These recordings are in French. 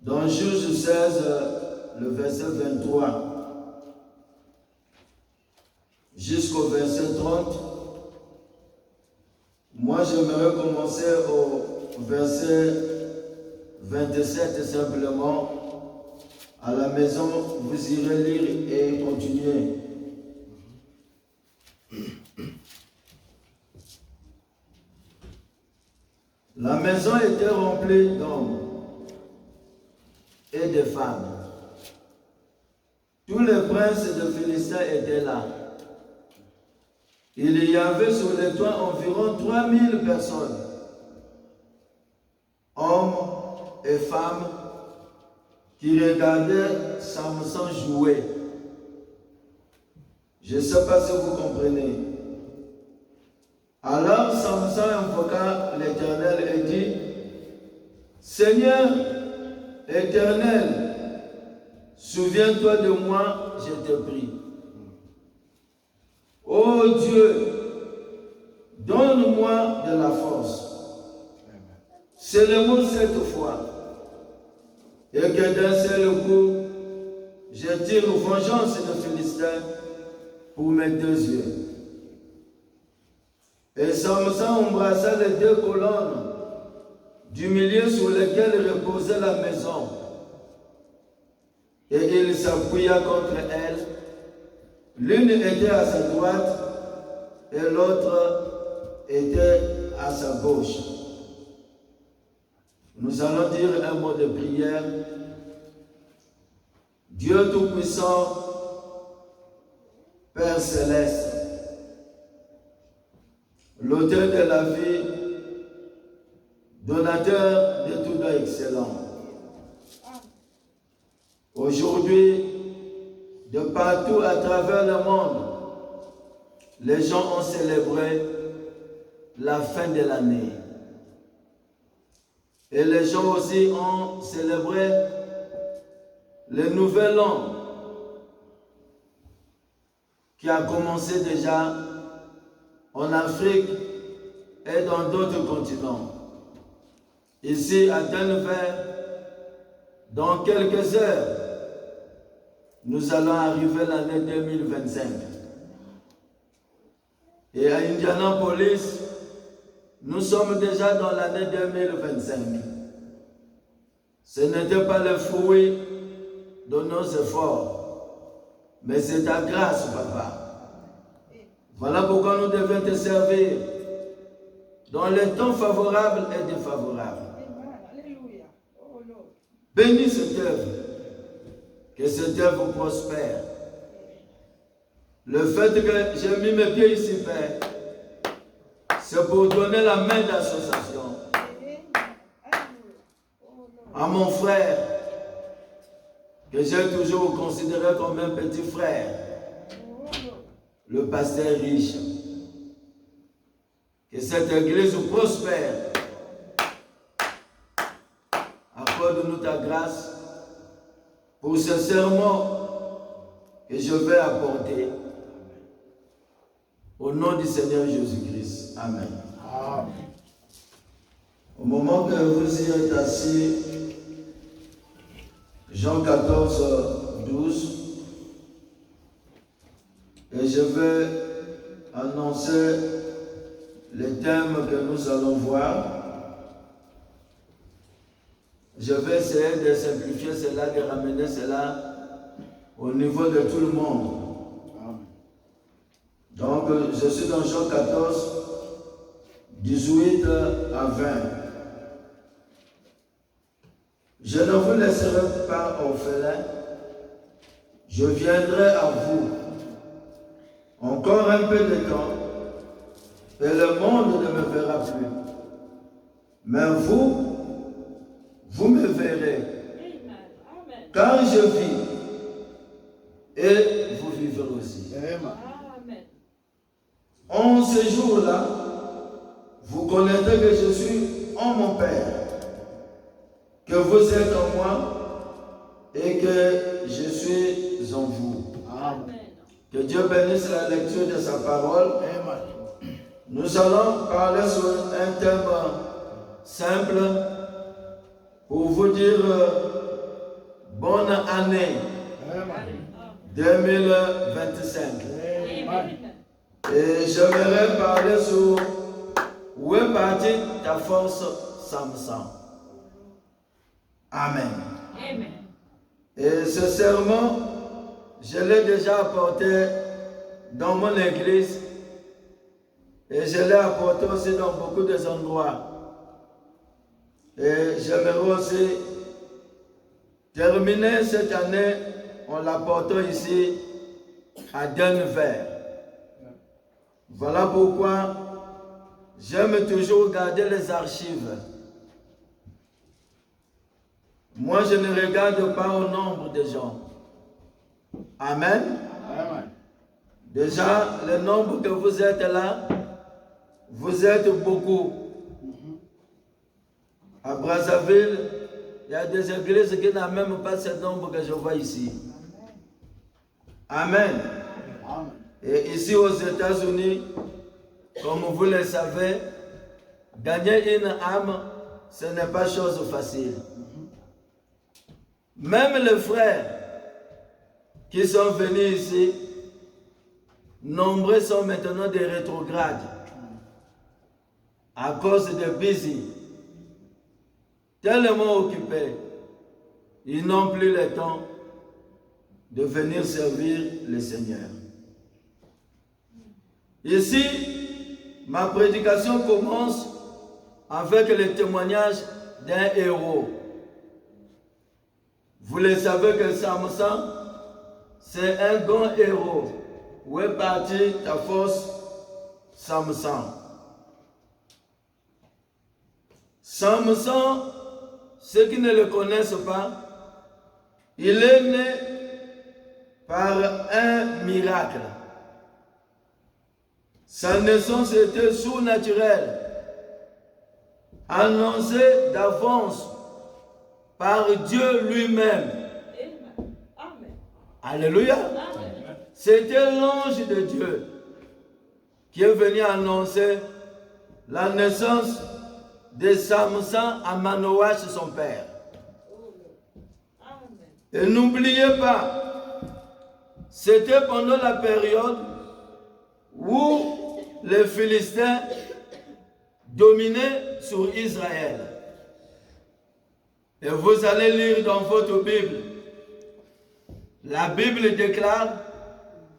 Dans Juge 16, le verset 23 jusqu'au verset 30, moi j'aimerais commencer au verset 27 simplement. À la maison, vous irez lire et continuer. La maison était remplie d'hommes et de femmes. Tous les princes de Philistins étaient là. Il y avait sur les toits environ 3000 personnes, hommes et femmes, qui regardaient Samson jouer. Je ne sais pas si vous comprenez. Alors Samson invoqua l'Éternel et dit, Seigneur Éternel, souviens-toi de moi, je te prie. Ô Dieu, donne-moi de la force. Seulement cette fois, et que d'un seul coup, je tire vengeance de Philistins pour mes deux yeux. Et Samson embrassa les deux colonnes du milieu sur lesquelles reposait la maison. Et il s'appuya contre elles. L'une était à sa droite et l'autre était à sa gauche. Nous allons dire un mot de prière. Dieu Tout-Puissant, Père Céleste, l'auteur de la vie, donateur de tout don excellent. Aujourd'hui, de partout à travers le monde, les gens ont célébré la fin de l'année. Et les gens aussi ont célébré le nouvel an qui a commencé déjà en Afrique et dans d'autres continents. Ici à Denver, dans quelques heures, nous allons arriver l'année 2025. Et à Indianapolis, nous sommes déjà dans l'année 2025. Ce n'était pas le fruit de nos efforts, mais c'est ta grâce, Papa. Voilà pourquoi nous devons te servir dans les temps favorables et défavorables. Bénis cette œuvre, que cette œuvre prospère. Le fait que j'ai mis mes pieds ici, Père, c'est pour donner la main d'association à mon frère, que j'ai toujours considéré comme un petit frère, le pasteur riche. Que cette église prospère. Accorde-nous ta grâce pour ce sermon que je vais apporter. Au nom du Seigneur Jésus-Christ. Amen. Amen. Au moment que vous y êtes assis, Jean 14, 12, et je vais annoncer les thèmes que nous allons voir. Je vais essayer de simplifier cela, de ramener cela au niveau de tout le monde. Donc, je suis dans Jean 14, 18 à 20. Je ne vous laisserai pas orphelin, je viendrai à vous. Encore un peu de temps, et le monde ne me verra plus. Mais vous me verrez. Car je vis, et vous vivrez aussi. Amen. En ce jour-là, vous connaîtrez que je suis en mon Père, que vous êtes en moi et que je suis en vous. Amen. Que Dieu bénisse la lecture de sa parole. Amen. Nous allons parler sur un thème simple pour vous dire bonne année 2025. Et j'aimerais parler sur où est partie ta force, Samson. Amen. Et ce sermon, je l'ai déjà apporté dans mon église et je l'ai apporté aussi dans beaucoup d'endroits. Et j'aimerais aussi terminer cette année en l'apportant ici à Denver. Voilà pourquoi j'aime toujours garder les archives. Moi, je ne regarde pas au nombre de gens. Amen. Déjà, le nombre que vous êtes là, vous êtes beaucoup. À Brazzaville, il y a des églises qui n'ont même pas ce nombre que je vois ici. Amen. Et ici aux États-Unis, comme vous le savez, gagner une âme, ce n'est pas chose facile. Même les frères qui sont venus ici, nombreux sont maintenant des rétrogrades à cause de busy, tellement occupés, ils n'ont plus le temps de venir servir le Seigneur. Ici, ma prédication commence avec le témoignage d'un héros. Vous le savez que Samson, c'est un grand héros. Où est partie ta force, Samson? Samson, ceux qui ne le connaissent pas, il est né par un miracle. Sa naissance était surnaturelle, annoncée d'avance par Dieu lui-même. Alléluia. C'était l'ange de Dieu qui est venu annoncer la naissance de Samson à Manoach, son père. Et n'oubliez pas, c'était pendant la période où les Philistins dominaient sur Israël. Et vous allez lire dans votre Bible. La Bible déclare,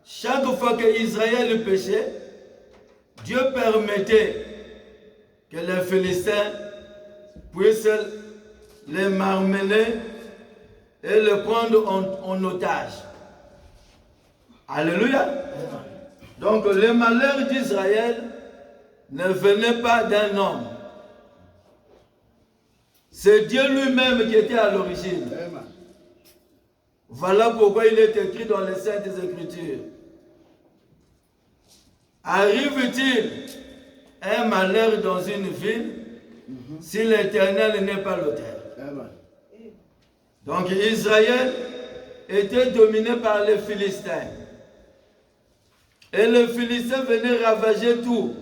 chaque fois qu'Israël péchait, Dieu permettait que les Philistins puissent les marmeler et le prendre en otage. Alléluia. Donc le malheur d'Israël ne venait pas d'un homme. C'est Dieu lui-même qui était à l'origine. Voilà pourquoi il est écrit dans les Saintes Écritures. Arrive-t-il un malheur dans une ville si l'Éternel n'est pas l'auteur? Donc Israël était dominé par les Philistins. Et les Philistins venaient ravager tout,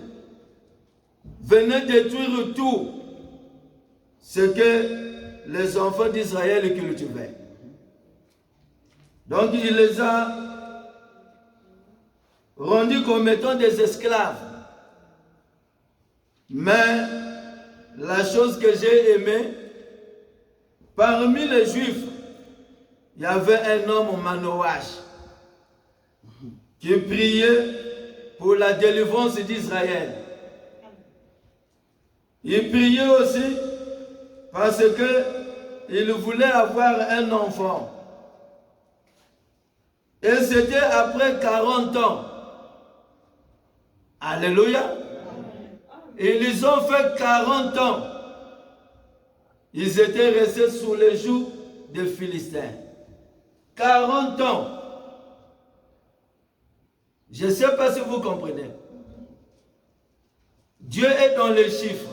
venaient détruire tout ce que les enfants d'Israël cultivaient. Donc il les a rendus comme étant des esclaves. Mais la chose que j'ai aimée, parmi les Juifs, il y avait un homme Manoach qui priait pour la délivrance d'Israël. Il priait aussi parce qu'il voulait avoir un enfant. Et c'était après 40 ans. Alléluia. Ils ont fait 40 ans. Ils étaient restés sous les jougs des Philistins. 40 ans. Je ne sais pas si vous comprenez. Dieu est dans les chiffres.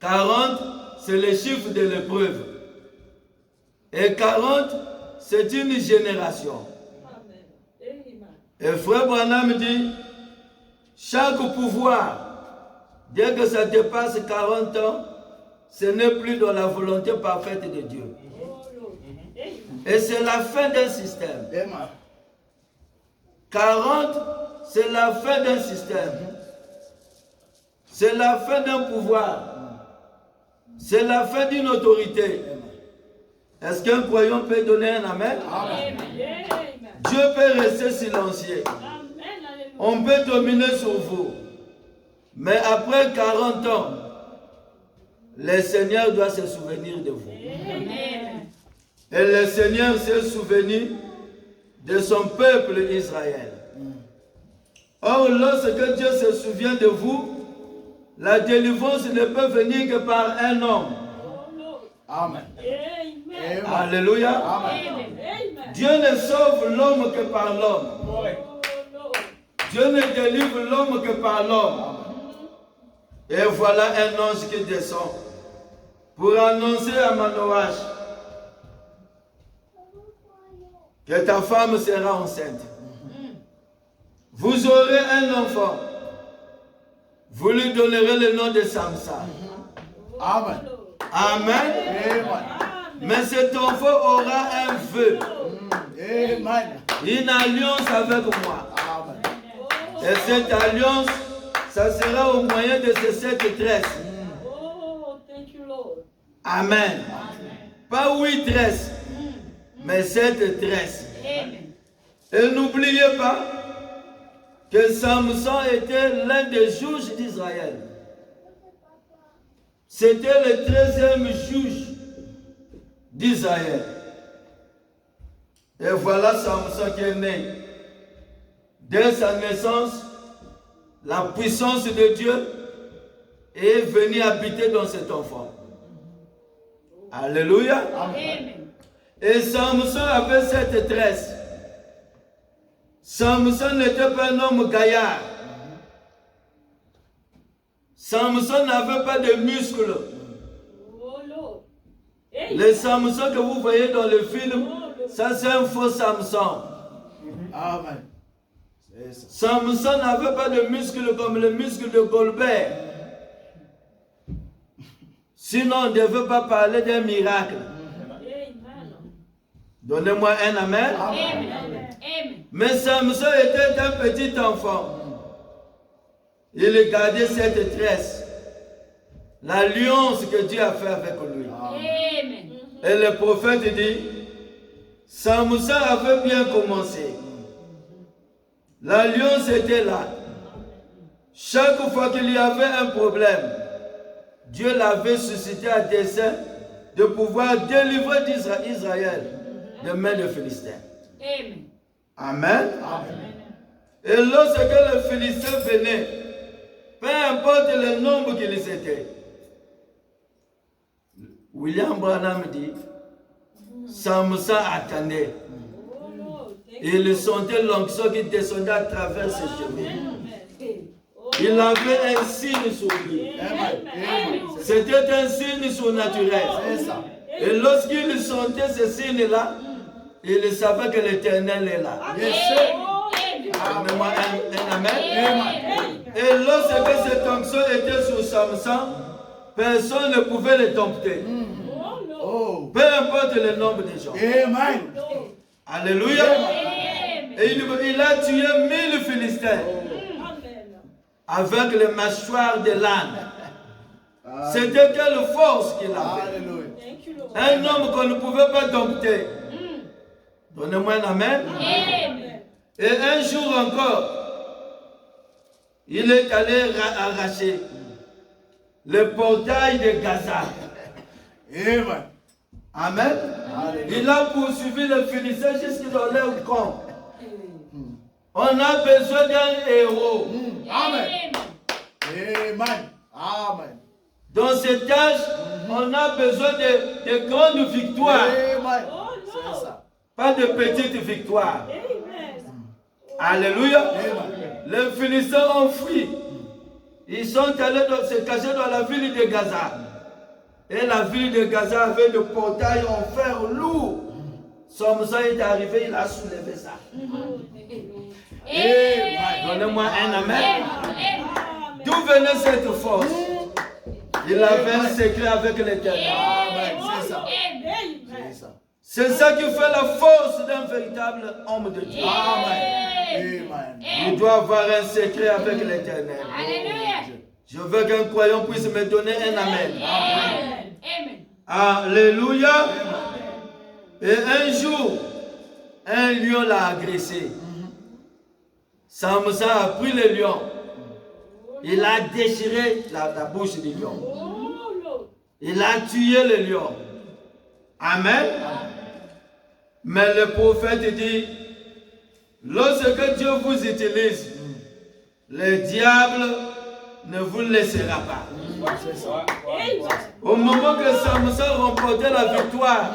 40, c'est le chiffre de l'épreuve. Et 40, c'est une génération. Et Frère Branham dit, chaque pouvoir, dès que ça dépasse 40 ans, ce n'est plus dans la volonté parfaite de Dieu. Et c'est la fin d'un système. 40, c'est la fin d'un système. C'est la fin d'un pouvoir. C'est la fin d'une autorité. Est-ce qu'un croyant peut donner un amen? Amen. Dieu peut rester silencieux. On peut dominer sur vous. Mais après 40 ans, le Seigneur doit se souvenir de vous. Et le Seigneur s'est souvenu de son peuple Israël. Or, lorsque Dieu se souvient de vous, la délivrance ne peut venir que par un homme. Amen. Alléluia. Amen. Dieu ne sauve l'homme que par l'homme. Dieu ne délivre l'homme que par l'homme. Et voilà un ange qui descend pour annoncer à Manoach que ta femme sera enceinte. Vous aurez un enfant. Vous lui donnerez le nom de Samson. Amen. Amen. Mais cet enfant aura un vœu. Une alliance avec moi. Et cette alliance, ça sera au moyen de ces 7 tresses. Amen. Pas 8 tresses, mais 7 tresses. Et n'oubliez pas que Samson était l'un des juges d'Israël. C'était le 13e juge d'Israël. Et voilà Samson qui est né. Dès sa naissance, la puissance de Dieu est venue habiter dans cet enfant. Alléluia. Amen. Et Samson avait 7 tresses. Samson n'était pas un homme gaillard. Samson n'avait pas de muscles. Le Samson que vous voyez dans le film, ça c'est un faux Samson. Amen. Samson n'avait pas de muscles comme le muscle de Goldberg. Sinon, on ne devait pas parler d'un miracle. Donnez-moi un amen. Amen. Mais Samson était un petit enfant. Il gardait cette tresse. L'alliance que Dieu a fait avec lui. Amen. Et le prophète dit, Samson avait bien commencé. L'alliance était là. Chaque fois qu'il y avait un problème, Dieu l'avait suscité à dessein de pouvoir délivrer Israël des mains des Philistins. Amen. Amen. Amen. Et lorsque les Philistins venaient, peu importe le nombre qu'ils étaient, William Branham dit, Samson attendait. Il sentait l'onction qui descendait à travers ses chemins. Il avait un signe sur lui. C'était un signe surnaturel. Et lorsqu'il sentait ce signe-là, il savait que l'Éternel est là. Donnez-moi un amen. Et lorsque cette onction était sur Samson, personne ne pouvait le dompter. Peu importe le nombre de gens. Alléluia. Et il a tué 1000 Philistins avec les mâchoires de l'âne. C'était quelle force qu'il avait. Un homme qu'on ne pouvait pas dompter. Donnez-moi un amen. Et un jour encore, il est allé arracher le portail de Gaza. Amen. Il a poursuivi les Philistins jusqu'à dans leur camp. On a besoin d'un héros. Amen. Amen. Dans cet âge, on a besoin de grandes victoires. Pas de petites victoires. Alléluia. Les Philistins ont fui. Ils sont allés se cacher dans la ville de Gaza. Et la ville de Gaza avait le portail en fer lourd. Samson est arrivé, il a soulevé ça. Donnez-moi un amen. D'où venait cette force? Il avait un secret avec l'Éternel. C'est ça. C'est ça qui fait la force d'un véritable homme de Dieu. Amen. Il doit avoir un secret avec l'Éternel. Je veux qu'un croyant puisse me donner un amen. Alléluia. Et un jour, un lion l'a agressé. Samson a pris le lion. Il a déchiré la bouche du lion. Il a tué le lion. Amen. Mais le prophète dit, lorsque Dieu vous utilise, le diable ne vous laissera pas. Au moment que Samson remportait la victoire,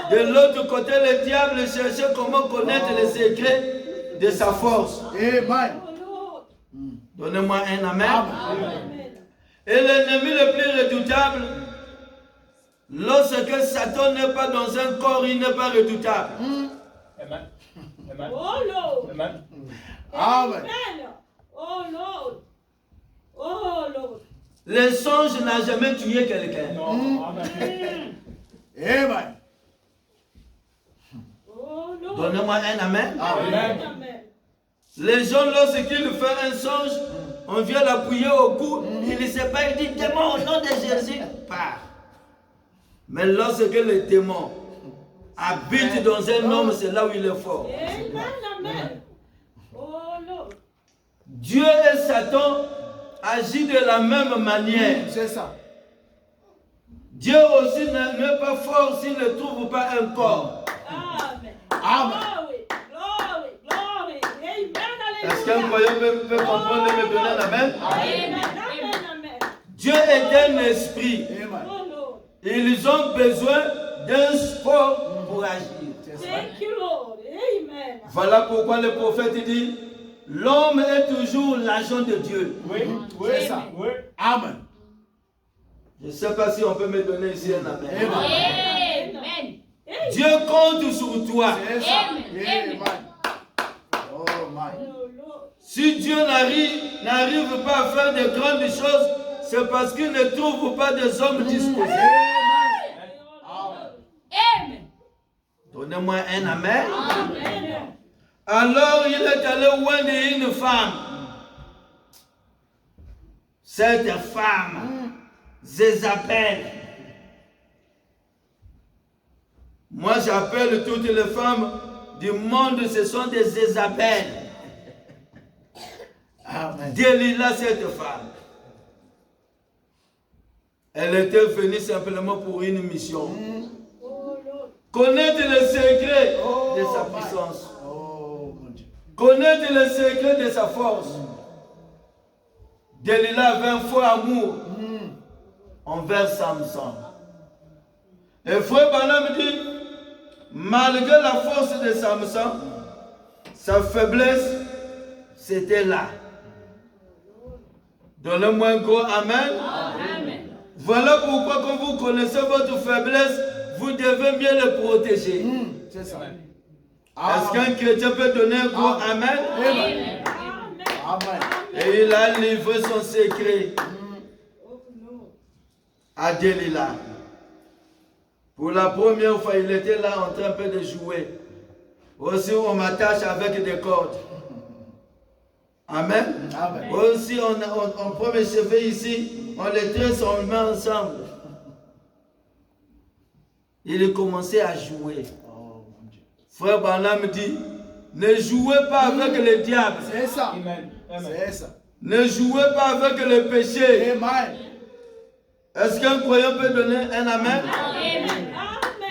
de l'autre côté, le diable cherchait comment connaître les secrets de sa force. Amen. Donnez-moi un amen. Et l'ennemi le plus redoutable, lorsque Satan n'est pas dans un corps, il n'est pas redoutable. Amen. Amen. Oh Lord. Amen. Amen. Oh Lord. Oh Lord. Le songe n'a jamais tué quelqu'un. Non. Amen. Amen. Oh Lord. Donnez-moi un amen. Amen. Amen. Les gens, lorsqu'ils font un songe, on vient l'appuyer au cou, il ne sait pas, il dit démon au nom de Jésus, part. Mais lorsque le démon habite dans un homme, c'est là où il est fort. Amen. Amen. Oh Lord. Dieu et Satan agissent de la même manière. C'est ça. Dieu aussi n'est pas fort s'il ne trouve pas un corps. Amen. Amen. Glory. Glory. Amen. Est-ce qu'un croyant peut comprendre et me donner un amen? Amen. Amen. Dieu est un esprit. Amen. Oh Lord. Ils ont besoin d'un sport pour agir. Thank you, Lord. Amen. Voilà pourquoi le prophète dit, l'homme est toujours l'agent de Dieu. Oui. Oui. C'est ça. Oui. Amen. Je ne sais pas si on peut me donner ici un amen. Amen. Dieu compte sur toi. C'est ça. Amen. Oh my. Oh Lord. Si Dieu n'arrive pas à faire de grandes choses, c'est parce qu'il ne trouve pas des hommes disposés. Amen. Donnez-moi un amen. Amen. Alors il est allé oigner une femme. Cette femme, Jézabel. Moi j'appelle toutes les femmes du monde, ce sont des Jézabel. Amen. Delilah, cette femme. Elle était venue simplement pour une mission. Oh Lord. Connaître le secret Oh, de sa my. puissance. Oh mon Dieu. Connaître le secret de sa force. Delilah avait un fort amour envers Samson. Et frère Branham dit, malgré la force de Samson, sa faiblesse, c'était là. Donnez-moi un gros amen. Amen. Voilà pourquoi quand vous connaissez votre faiblesse, vous devez mieux le protéger. C'est ça. Est-ce qu'un chrétien peut donner un gros amen? Amen. Amen. Amen. Et il a livré son secret Oh Lord. à Delilah. Pour la première fois, il était là en train un peu de jouer. Aussi, on m'attache avec des cordes. Amen. Amen. Aussi, on prend mes cheveux ici, on les tresse, on les met ensemble. Il commençait à jouer. Oh mon Dieu. Frère Branham dit, ne jouez pas avec le diable. C'est ça. Amen. Amen. C'est ça. Ne jouez pas avec le péché. Amen. Est-ce qu'un croyant peut donner un amen? Amen.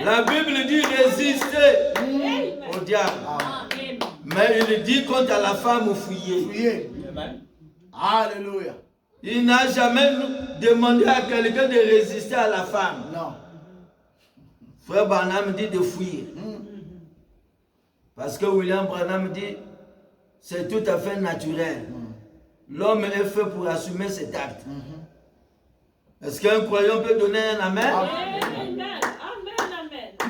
La Bible dit résister au diable. Amen. Mais il dit quant à la femme, fuyez. Priez. Amen. Alléluia. Il n'a jamais demandé à quelqu'un de résister à la femme. Non. Frère Branham dit de fuir. Parce que William Branham dit, c'est tout à fait naturel. L'homme est fait pour assumer cet acte. Est-ce qu'un croyant peut donner un amen? Amen. Amen.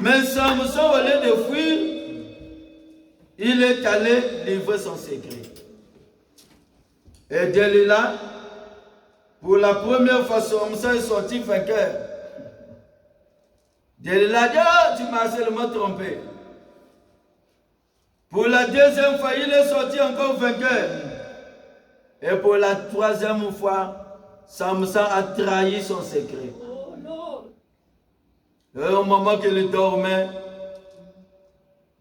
Mais Samson, au lieu de fuir, il est allé livrer son secret. Et Delilah, pour la première fois, Samson est sorti vainqueur. Delilah dit, ah, tu m'as seulement trompé. Pour la deuxième fois, il est sorti encore vainqueur. Et pour la troisième fois, Samson a trahi son secret. Oh Lord. Et au moment qu'il dormait,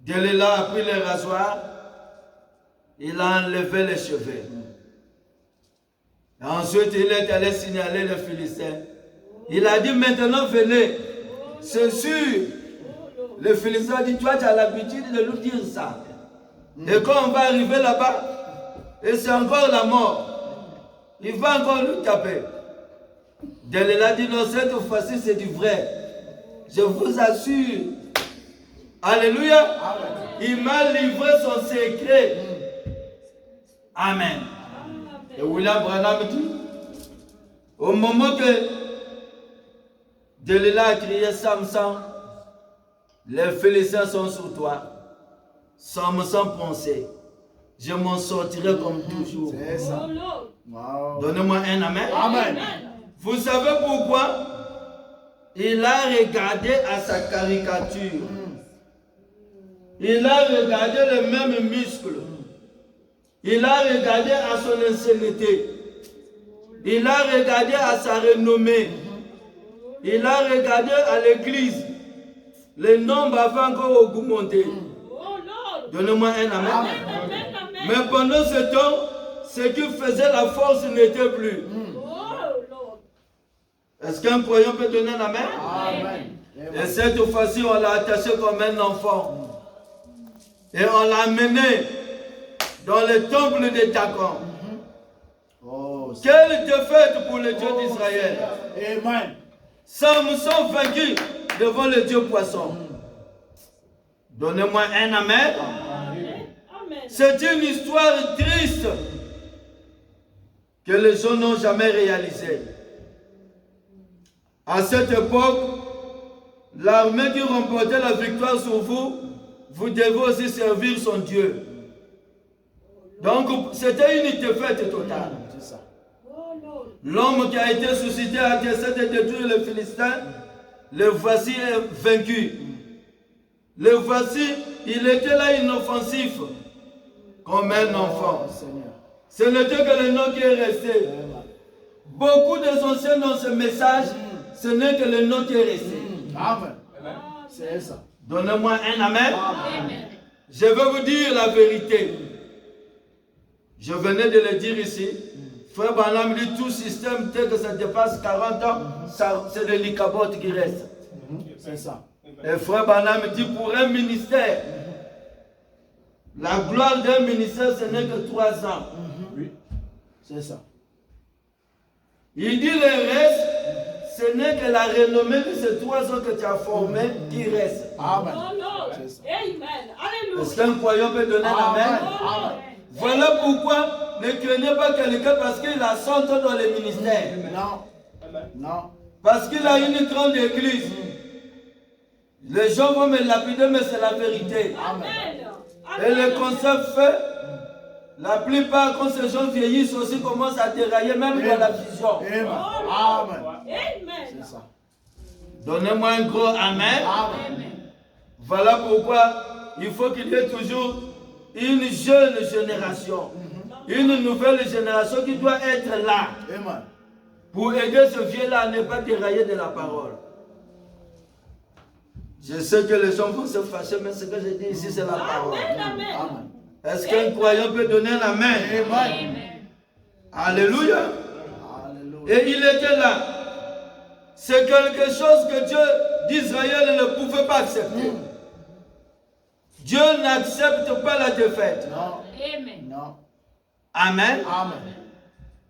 Delilah a pris le rasoir, il a enlevé les cheveux. Et ensuite, il est allé signaler les Philistins. Il a dit, maintenant venez. C'est sûr. Le Philistin a dit, toi tu as l'habitude de nous dire ça. Et quand on va arriver là-bas, et c'est encore la mort, il va encore nous taper. Delilah dit, non, cette fois-ci c'est du vrai. Je vous assure. Alléluia. Amen. Il m'a livré son secret. Amen. Et William Branham dit, au moment que Delilah a crié Samson, les Philistins sont sur toi. Samson pensait, je m'en sortirai comme toujours. C'est ça. Oh Lord. Wow. Donnez-moi un amen. Amen. Vous savez pourquoi? Il a regardé à sa caricature. Il a regardé les mêmes muscles. Il a regardé à son ancienneté. Il a regardé à sa renommée. Il a regardé à l'église. Le nombre avait encore augmenté. Oh Lord. Donnez-moi un amen. Amen, amen, amen. Mais pendant ce temps, ce qui faisait la force n'était plus. Oh Lord. Est-ce qu'un croyant peut donner un amen? Amen. Et cette fois-ci, on l'a attaché comme un enfant. Et on l'a amené dans le temple de Dagon. Oh, Quelle défaite pour le Dieu d'Israël. Amen. Samson vaincu devant le Dieu poisson. Donnez-moi un amen. Amen. Amen. C'est une histoire triste que les gens n'ont jamais réalisée. À cette époque, l'armée qui remportait la victoire sur vous, vous devez aussi servir son Dieu. Donc, c'était une défaite totale. C'est ça. Oh Lord. L'homme qui a été suscité à dessein de détruire les Philistins, le voici vaincu. Le voici, il était là inoffensif, comme un enfant. Oh, Seigneur. Ce n'était que le nom qui est resté. Amen. Beaucoup des anciens dans ce message, ce n'est que le nom qui est resté. Amen. C'est ça. Donnez-moi un amen. Amen. Je vais vous dire la vérité. Je venais de le dire ici. Frère Branham dit tout système, tel que ça dépasse 40 ans, c'est le licabote qui reste. C'est ça. Et Frère Branham dit pour un ministère, la gloire d'un ministère, ce n'est que 3 ans. Oui. C'est ça. Il dit le reste, ce n'est que la renommée de ces 3 ans que tu as formés qui reste. Amen. Oh Lord. C'est ça. Amen. Est-ce Alléluia. qu'un croyant peut donner un amen? Oh Lord. Voilà pourquoi ne craignez pas quelqu'un parce qu'il a 100 ans dans le ministère. Non. Non. Parce qu'il a une grande église. Les gens vont me lapider, mais c'est la vérité. Amen. Et le concept fait, la plupart, quand ces gens vieillissent aussi, commencent à dérailler, même dans la vision. Amen. Amen. Amen. C'est ça. Donnez-moi un gros amen. Amen. Voilà pourquoi il faut qu'il y ait toujours une jeune génération. Une nouvelle génération qui doit être là Amen. pour aider ce vieux-là à ne pas dérailler de la parole. Je sais que les gens vont se fâcher, mais ce que je dis ici, c'est la parole. Amen. Amen. Est-ce qu'un croyant peut donner un amen? Amen. Alléluia. Alléluia. Et il était là. C'est quelque chose que Dieu d'Israël ne pouvait pas accepter. Dieu n'accepte pas la défaite. Non. Amen. Non. Amen. Amen.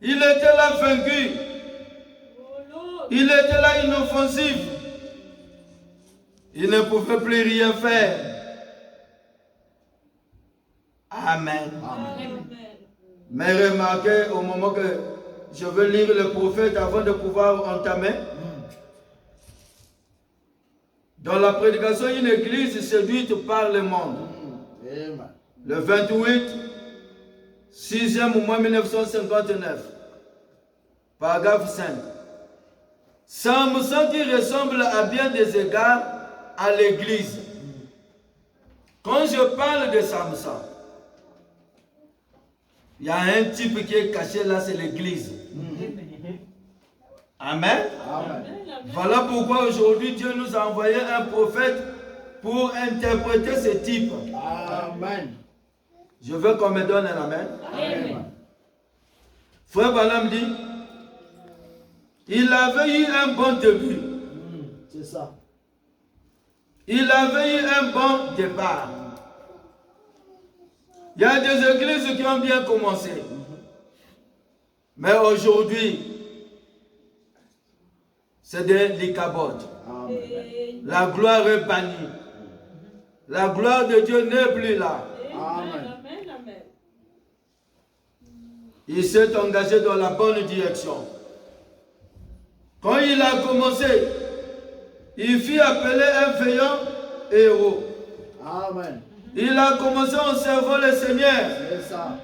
Il était là vaincu. Oh Lord. Il était là inoffensif. Il ne pouvait plus rien faire. Amen. Amen. Mais remarquez au moment que je veux lire le prophète avant de pouvoir entamer. Dans la prédication, une église séduite par le monde. Amen. Le 28, 6e mois 1959. Paragraphe 5. Samson qui ressemble à bien des égards à l'église. Quand je parle de Samson, il y a un type qui est caché là, c'est l'église. Amen. Amen. Voilà pourquoi aujourd'hui Dieu nous a envoyé un prophète pour interpréter ce type. Amen. Je veux qu'on me donne un amen. Amen. Frère Branham dit, il avait eu un bon début. C'est ça. Il avait eu un bon départ. Il y a des églises qui ont bien commencé. Mais aujourd'hui, c'est des licabotes. Amen. La gloire est bannie. La gloire de Dieu n'est plus là. Amen. Il s'est engagé dans la bonne direction. Quand il a commencé, il fut appelé un veillant héros. Amen. Il a commencé en servant le Seigneur, C'est ça.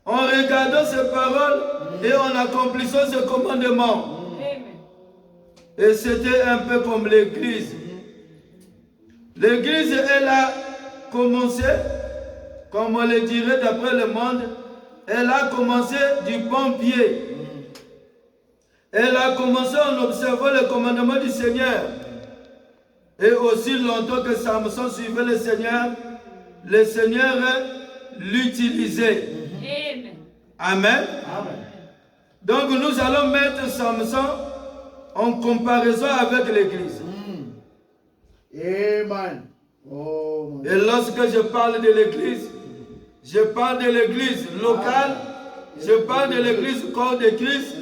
en regardant ses paroles et en accomplissant ses commandements. Et c'était un peu comme l'église. L'église, elle a commencé, comme on le dirait d'après le monde, elle a commencé du bon pied. Elle a commencé en observant le commandement du Seigneur. Et aussi longtemps que Samson suivait le Seigneur l'utilisait. Amen. Amen. Donc nous allons mettre Samson en comparaison avec l'église. Amen. Oh, mon Et lorsque je parle de l'église, je parle de l'église locale, je parle de l'église corps de Christ,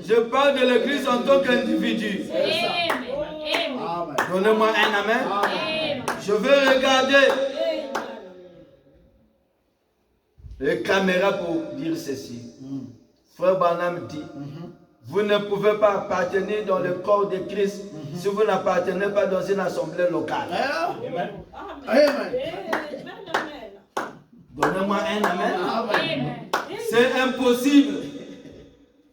je parle de l'église en tant qu'individu. Amen. Donnez-moi un amen. Amen. Je veux regarder les caméras pour dire ceci. Frère Branham dit, vous ne pouvez pas appartenir dans le corps de Christ si vous n'appartenez pas dans une assemblée locale. Amen. Amen. Donnez-moi un amen. Amen. C'est impossible.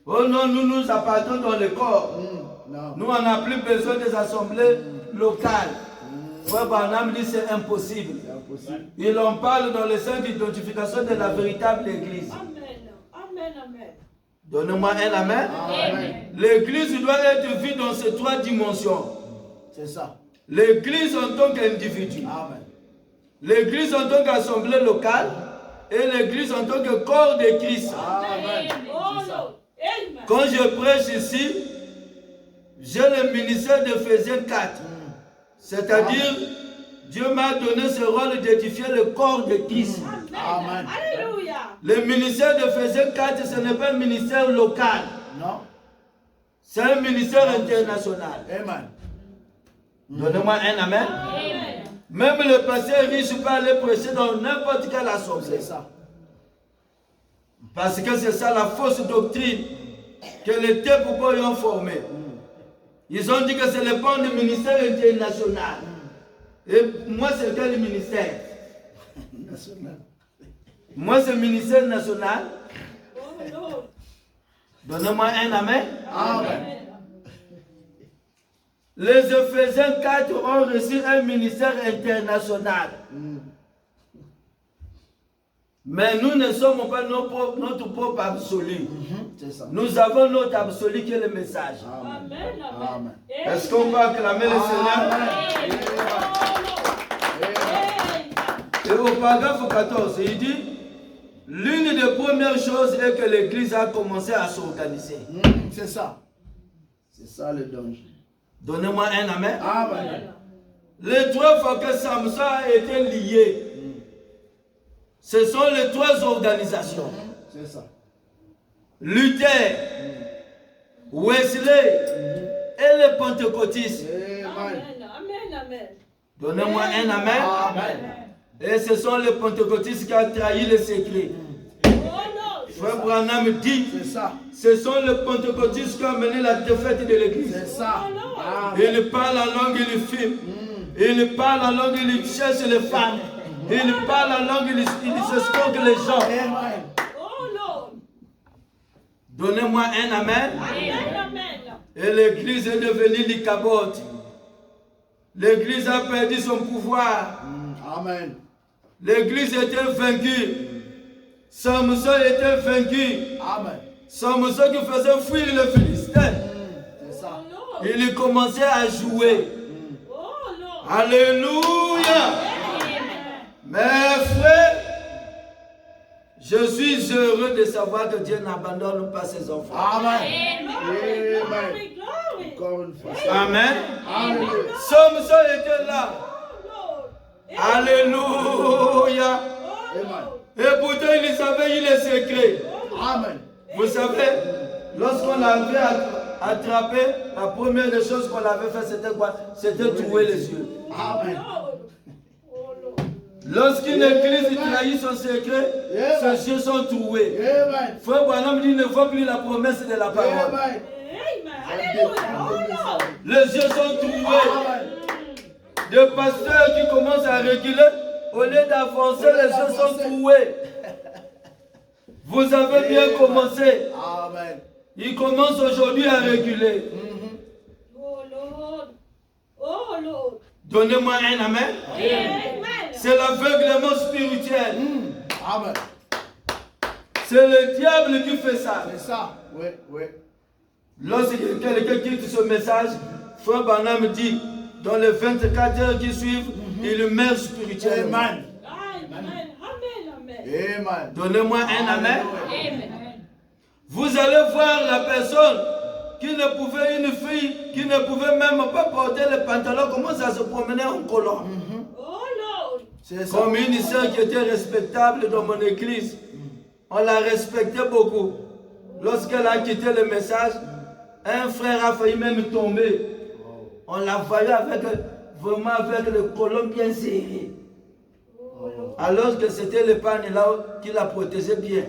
Oh non, nous appartenons dans le corps. Non. Nous, on n'a plus besoin des assemblées locales. Frère Branham dit c'est impossible. C'est impossible. Il en parle dans le sens d'identification de la véritable église. Donnez-moi un amen. Amen. L'église doit être vue dans ces trois dimensions. C'est ça. L'église en tant qu'individu. Amen. L'église en tant qu'assemblée locale. Et l'église en tant que corps de Christ. Amen. Quand je prêche ici, j'ai le ministère d'Éphésiens 4. C'est-à-dire, Dieu m'a donné ce rôle d'édifier le corps de Christ. Amen. Le ministère d'Éphésiens 4, ce n'est pas un ministère local. Non. C'est un ministère international. Amen. Donnez-moi un amen. Même le pasteur riche peut aller prêcher dans n'importe quelle assemblée. C'est ça. Parce que c'est ça la fausse doctrine que les Tépoupo ont formée. Ils ont dit que c'est le pan du ministère international. Et moi, c'est quel ministère? National. Moi, c'est le ministère national. Donnez-moi un amen. Amen. Les Éphésiens 4 ont reçu un ministère international. Mais nous ne sommes pas notre propre absolu. C'est ça. Nous avons notre absolu qui est le message. Amen. Amen. Est-ce qu'on peut acclamer le Seigneur? Et au paragraphe 14, il dit, l'une des premières choses est que l'Église a commencé à s'organiser. C'est ça. C'est ça le danger. Donnez-moi un amen. Amen. Les trois fois que Samson a été lié, ce sont les trois organisations. C'est ça. Luther, Wesley et les pentecôtistes. Amen. Donnez-moi un amen. Amen. Et ce sont les pentecôtistes qui ont trahi le secret. Frère Branham dit, C'est ça. ce sont les pentecôtistes qui ont mené la défaite de l'église. C'est ça. Amen. Il parle en langue, il filme. Il parle en langue, il cherche les femmes. Il parle en langue, il s'escroque les gens. Amen. Donnez-moi un amen. Et l'église est devenue l'Icabod. L'église a perdu son pouvoir. Amen. L'église était vaincue. Samson était vaincu. Amen. Samson qui faisait fuir les Philistins. C'est ça. Oh, Lord. Il commençait à jouer. Oh, Lord. Alléluia. Amen. Mes frères, je suis heureux de savoir que Dieu n'abandonne pas ses enfants. Amen. Glory, Amen. glory, glory. Encore une fois. Amen. Alléluia. Samson était là. Oh, Lord. Alléluia. Oh, Lord. Et pourtant, il savait, il est secret. Amen. Vous savez, lorsqu'on l'avait attrapé, la première des choses qu'on avait fait, c'était quoi? C'était trouer les yeux. Amen. Lord. Oh, Lord. Lorsqu'une église trahit son secret, ses yeux sont troués. Amen. Frère Branham dit, ne voit plus la promesse de la parole. Amen. Amen. Hallelujah. Oh, Lord. Les yeux sont troués. Amen. Des pasteurs qui commencent à reculer, au lieu d'avancer, les yeux sont troués. Vous avez bien commencé. Amen. Ils commencent aujourd'hui à reculer. Oh, Lord. Oh, Lord. Donnez-moi un amen. Amen. C'est l'aveuglement spirituel. Amen. C'est le diable qui fait ça. C'est ça. Oui, oui. Lorsque quelqu'un quitte ce message, Frère Branham dit, dans les 24 heures qui suivent, il meurt spirituellement. Amen. Amen. Amen. Amen. Amen. Donnez-moi un amen. Amen. Vous allez voir la personne qui ne pouvait, une fille qui ne pouvait même pas porter le pantalon, commence à se promener en collant. Oh, Lord. C'est ça. Comme une sœur qui était respectable dans mon église. On la respectait beaucoup. Lorsqu'elle a quitté le message, un frère a failli même tomber. On la voyait avec, vraiment avec le colon bien serré. Alors que c'était le pan là qui la protégeait bien.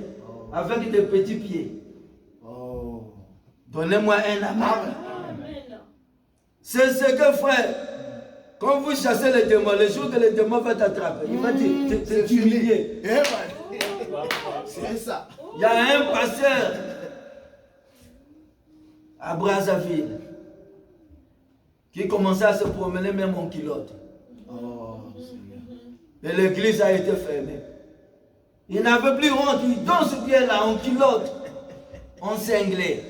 Avec des petits pieds. Oh. Donnez-moi un amen. Amen. C'est ce que frère, quand vous chassez les démons, le jour que le démon va t'attraper, il va t'humilier. Amen. C'est ça. Il y a un pasteur à Brazzaville qui commençait à se promener même en culotte. Oh, Seigneur. Et l'église a été fermée. Il n'avait plus honte, il danse bien là en culotte, en cinglé.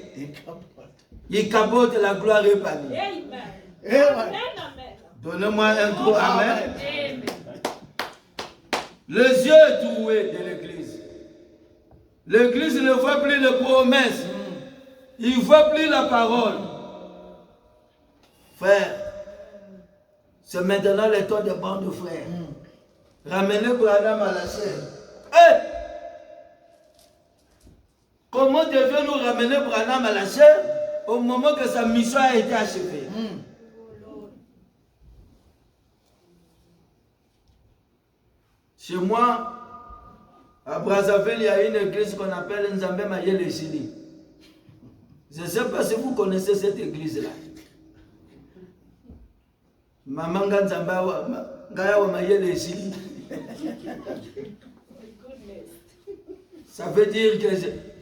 Il capote la gloire épanouie. Amen. Amen. Amen. Donnez-moi un gros amen. Amen. Les yeux troués de l'église. L'église ne voit plus les promesses. Il ne voit plus la parole. Frère, c'est maintenant le temps des bandes de frères. Ramenez Branham à la chair. Hey! Comment devons-nous ramener Branham à la chair au moment que sa mission a été achevée? Chez moi, à Brazzaville, il y a une église qu'on appelle Nzambe Mayele Sili. Je ne sais pas si vous connaissez cette église-là. Maman Nzambe Ngaya wa Mayele Sili. Ça veut dire que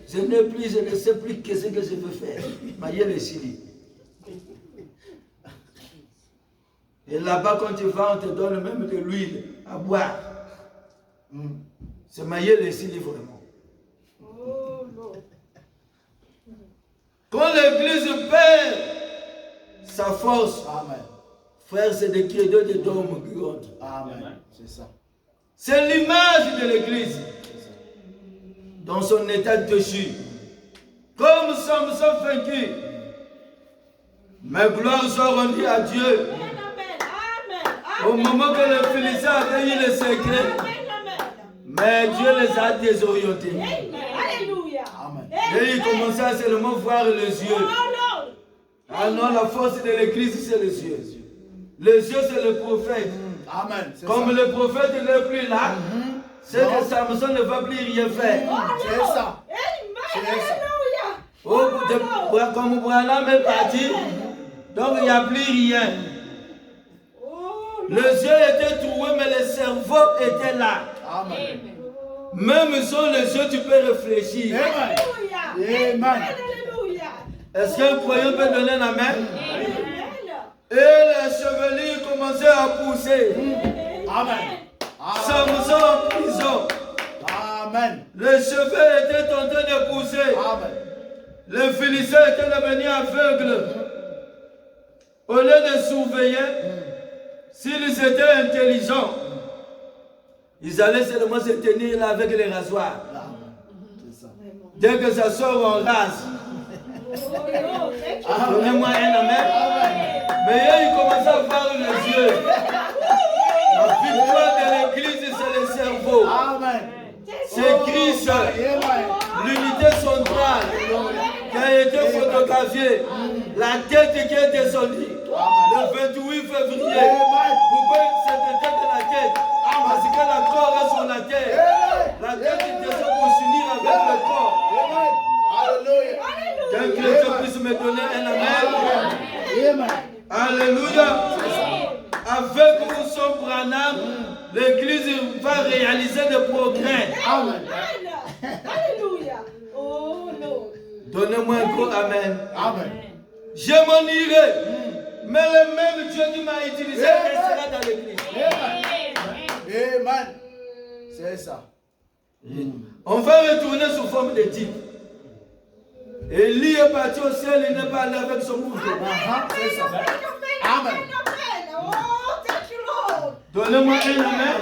je n'ai plus, je ne sais plus ce que je veux faire. Mayele Sili. Et là-bas, quand tu vas, on te donne même de l'huile à boire. C'est Mayele Sili vraiment. Oh, Lord. Quand l'église perd sa force, Amen. frère, c'est des credos de dôme qui comptent. Amen. C'est ça. C'est l'image de l'église dans son état déchu. Comme Samson vaincu, mais gloire soit rendue à Dieu. Amen. Amen. Au moment que les Philistins avaient eu le secret, mais Dieu les a désorientés. Amen. Alléluia. Amen. Et ils commençaient à seulement voir les yeux. Oh, Lord. Ah non, la force de l'église, c'est les yeux. Les yeux, c'est le prophète. Amen. C'est Comme ça. le prophète n'est plus là, c'est que Samson ne va plus rien faire. C'est ça. Amen. C'est ça. Alléluia. Oh, comme Branham est parti, donc il n'y a plus rien. Oh, Les yeux étaient troués, mais le cerveau était là. Amen. Même sans les yeux, tu peux réfléchir. Amen. Alléluia. Amen. Alléluia. Est-ce qu'un croyant peut donner la main? Amen. Et les chevelures commencé à pousser. Amen. Samson en prison. Amen. Les cheveux étaient en train de pousser. Amen. Les Philistins étaient devenus aveugles. Au lieu de surveiller, s'ils étaient intelligents, ils allaient seulement se tenir là avec les rasoirs. C'est ça. Dès que ça sort, on rase. Donnez-moi un amen. Mais là, ils commencent à voir les yeux. La victoire de l'église, c'est le cerveau. Amen. C'est Christ, l'unité centrale qui a été photographiée. La tête qui est descendue. Le 28 février. Pourquoi cette tête de la tête? Parce que la corps est sur la tête. La tête descend pour s'unir avec le corps. Alléluia. Qu'un chrétien puisse me donner un amen. Amen. Alléluia. Avec son Branham, l'église va réaliser des progrès. Amen. Alléluia. Oh non. Donnez-moi un gros amen. Amen. Je m'en irai. Mais le même Dieu qui m'a utilisé restera dans l'église. Amen. C'est ça. On va retourner sous forme de type. Élie est parti au ciel, il n'est pas allé avec son manteau. C'est ça. Amen. Oh, thank you, Lord. Donnez-moi un amen.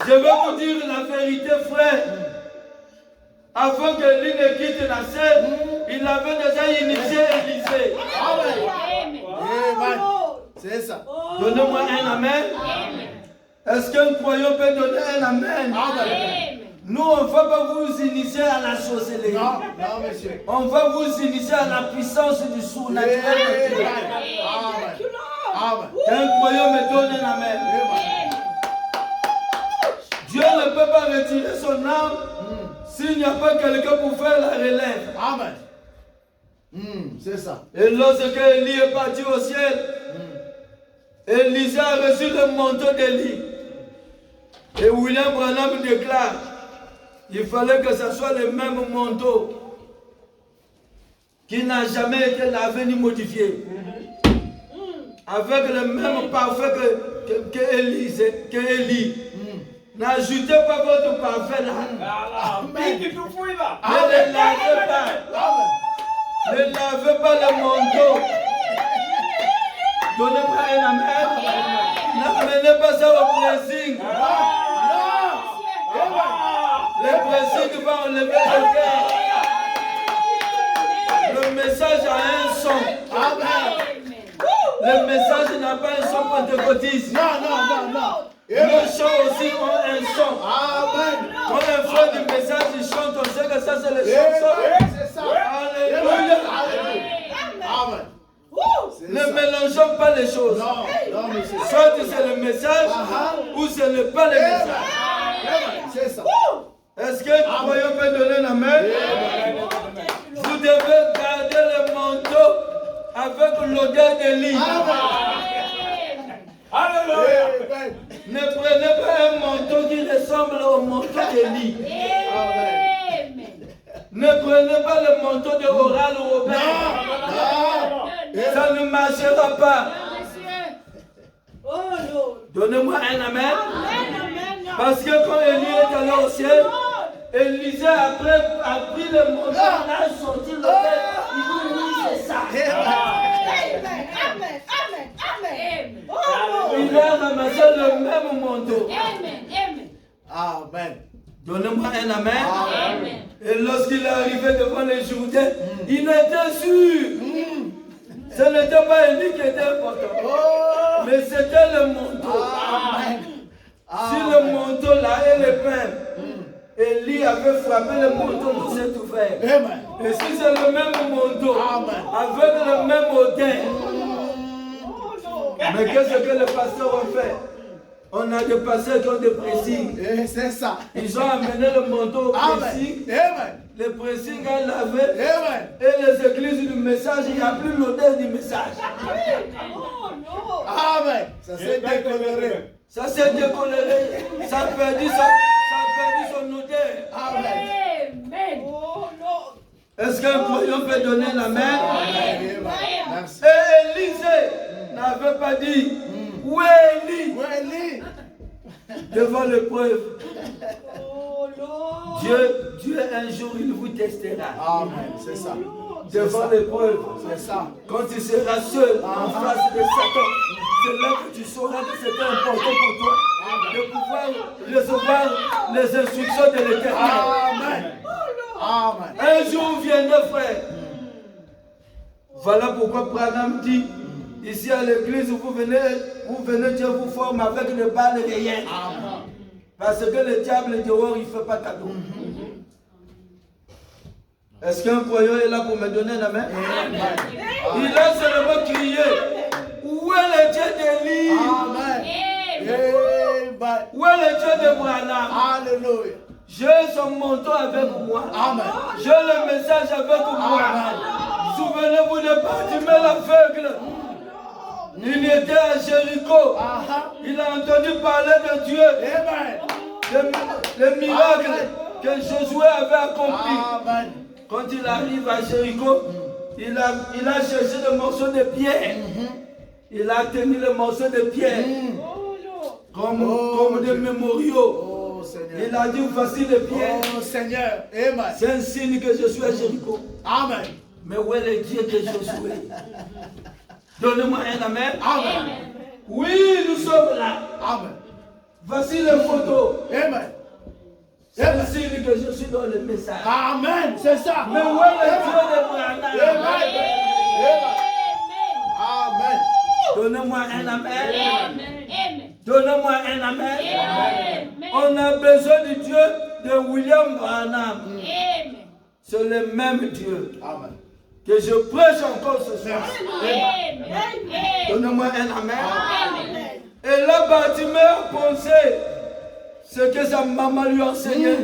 Je vais vous dire la vérité, frère. Avant que Élie ne quitte la scène, il avait déjà initié Élisée. Amen. Amen. C'est ça. Donnez-moi un amen. Est-ce qu'un croyant peut donner un amen? Amen. Nous, on ne va pas vous initier à la sorcellerie. Non, non, monsieur. On va vous initier à la puissance du surnaturel. Amen. Amen. Qu'un croyant me donne un amen. Dieu ne peut pas retirer son âme s'il n'y a pas quelqu'un pour faire la relève. Amen. C'est ça. Et lorsque Élie est parti au ciel, Élisée a reçu le manteau d'Élie. Et William Branham déclare, il fallait que ce soit le même manteau qui n'a jamais été lavé ni modifié. Avec le même parfum que Élie. N'ajoutez pas votre parfum là. Mais tu te fouilles là. Ne lavez pas. Ne lavez pas le manteau. Donnez-moi un amen. N'amenez pas ça au pressing. Le pressing va enlever le cœur. Le message a un son. Amen. Le message n'a pas un son pentecôtiste. Non. Nos chants aussi ont un son. Amen. Quand un frère du message il chante, on sait que ça c'est le chanson. C'est ça. Alléluia. Amen. Ne mélangeons pas les choses. Non, monsieur. Soit c'est le message ou ce n'est pas le message. C'est ça. Est-ce que le croyant peut donner la main? Vous devez garder le manteau avec l'odeur d'Élie. Alléluia. Ne prenez pas un manteau qui ressemble au manteau d'Élie. Ne prenez pas le manteau de Oral ou Robert. Ça ne marchera pas. Oh non. Donnez-moi un amen. Parce que quand Élie est allé au ciel, Élisée après a pris le manteau, il a sorti le père. Il dit oui, c'est ça. Amen. Oh non. Il a ramassé le même manteau. Amen. Donnez-moi un amen. Et lorsqu'il est arrivé devant les Jourdains, il était sûr. Ce n'était pas Élie qui était important, mais c'était le manteau. Si le manteau là et le pain, Élie avait frappé le manteau pour s'être ouvert. Amen. Et si c'est le même manteau, avec le même odeur, mais qu'est-ce que les pasteurs ont fait? On a des pasteurs qui ont des pressings. C'est ça. Ils ont amené le manteau au pressing. Amen. Le pressing a lavé. Amen. Et les églises du message, il n'y a plus l'odeur du message. Oh non. Amen. Ça s'est décoloré. Ça s'est décoloré. Ça a perdu son odeur. Amen. Oh non. Est-ce qu'un croyant peut donner la main? Merci. Et Élisée n'avait pas dit Où est Élie? Où est Élie? Devant l'épreuve. Oh Lord. Dieu un jour, il vous testera. Amen. C'est ça. Devant l'épreuve. C'est ça. Quand tu seras seul en face de Satan, c'est là que tu sauras que c'était important pour toi de pouvoir recevoir les instructions de l'Éternel. Amen. Amen. Un jour viendra, frère. Voilà pourquoi Branham dit, ici à l'église, vous venez, Dieu vous forme avec des balles réelles. Parce que le diable dehors, il ne fait pas cadeau. Est-ce qu'un croyant est là pour me donner la main? Il a seulement crié. Où est le Dieu d'Élie? Amen. Amen. Où est le Dieu de Branham? Alléluia. J'ai son manteau avec moi. Amen. J'ai le message avec moi. Souvenez-vous de Bartimée l'aveugle. Il était à Jéricho. Il a entendu parler de Dieu. Amen. Le miracle que Josué avait accompli. Amen. Quand il arrive à Jéricho, il a cherché le morceau de pierre. Il a tenu le morceau de pierre comme des mémoriaux. Oh Seigneur. Il a dit, voici les pierres. Oh Seigneur. Amen. C'est un signe que je suis à Jéricho. Amen. Mais où est le Dieu de Josué? Donnez-moi un amen. Amen. Oui, nous sommes là. Amen. Voici les photos. Amen. C'est un signe que je suis dans le message. Amen. C'est ça. Mais où est le Dieu de Branham? Amen. Amen. Donnez-moi un amen. Amen. Donnez-moi un amen. On a besoin du Dieu de William Branham. C'est le même Dieu Amen. que je prêche encore ce soir. Donnez-moi un amen. Amen. Et là, Bartimée a pensé ce que sa maman lui a enseigné.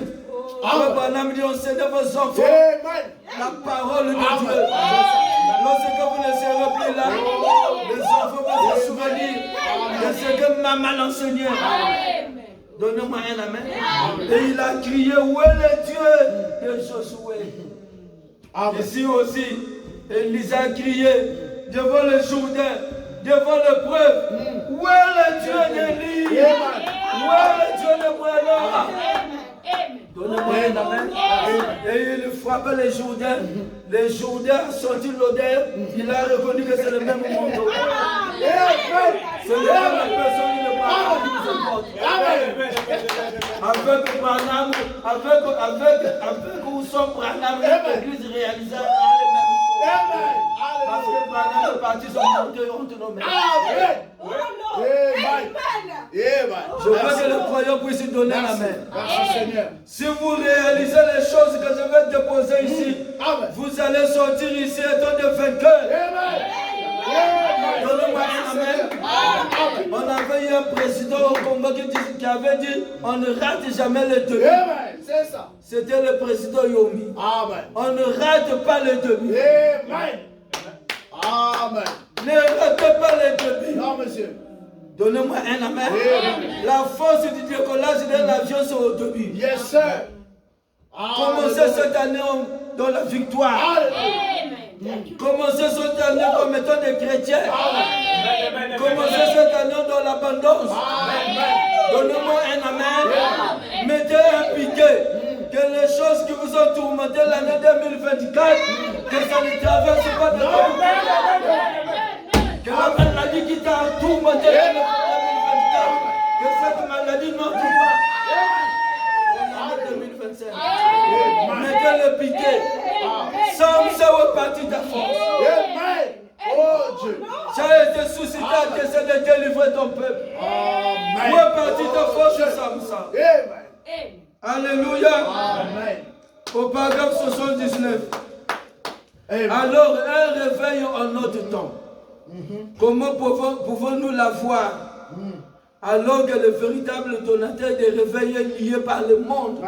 Alors Branham lui enseignez vos enfants Amen. la parole de Dieu. Lorsque vous ne serez plus là, les enfants vont se souvenir de ce que maman l'enseignait. Donnez-moi un amen. Et il a crié, où est le Dieu de Josué? Ici aussi, Élise a crié devant le Jourdain, devant l'épreuve. Où est le Dieu d'Élie? Où est le Dieu de Branham? Donnez-moi un amen. Et il frappait les Jourdains. Les Jourdains ont senti l'odeur. Il a reconnu que c'est le même manteau. C'est le même personne de Branham qui nous apporte. Avec Branham, avec où sont Branham, l'église réalisera les mêmes choses. Parce que Branham est parti son manteau entre nos mains. Je veux que le croyant puisse donner la main. Merci Seigneur. Si vous réalisez les choses que je vais déposer ici, vous allez sortir ici étant des vainqueurs. Donnez-moi un amen. On avait eu un président au Congo qui avait dit on ne rate jamais le début. C'est ça. C'était le président Yomi. Amen. On ne rate pas le début. Amen. Amen. Ne ratez pas le début. Non, monsieur. Donnez-moi un amen. La force du décollage de l'avion, c'est au début. Yes, sir. Commencez cette année dans la victoire. Commencez cette année comme étant des chrétiens. Commencez cette année dans l'abondance. Donnez-moi un amen. Mettez un piquet. Que les choses qui vous ont tourmenté l'année 2024, que ça ne traverse pas de votre vie. Que la maladie qui t'a tourmenté l'année 2024, que cette maladie n'entre pas. L'année 2025. Mettez le piquet. Sans ça repartir ta force. Amen. Oh Dieu. Tu as été suscité à essayer de délivrer ton peuple. Amen. Repartir ta force sans ça. Amen. Alléluia. Amen. Au paragraphe 79. Amen. Alors, un réveil en notre temps. Comment pouvons-nous l'avoir alors que le véritable donateur des réveils est lié par le monde?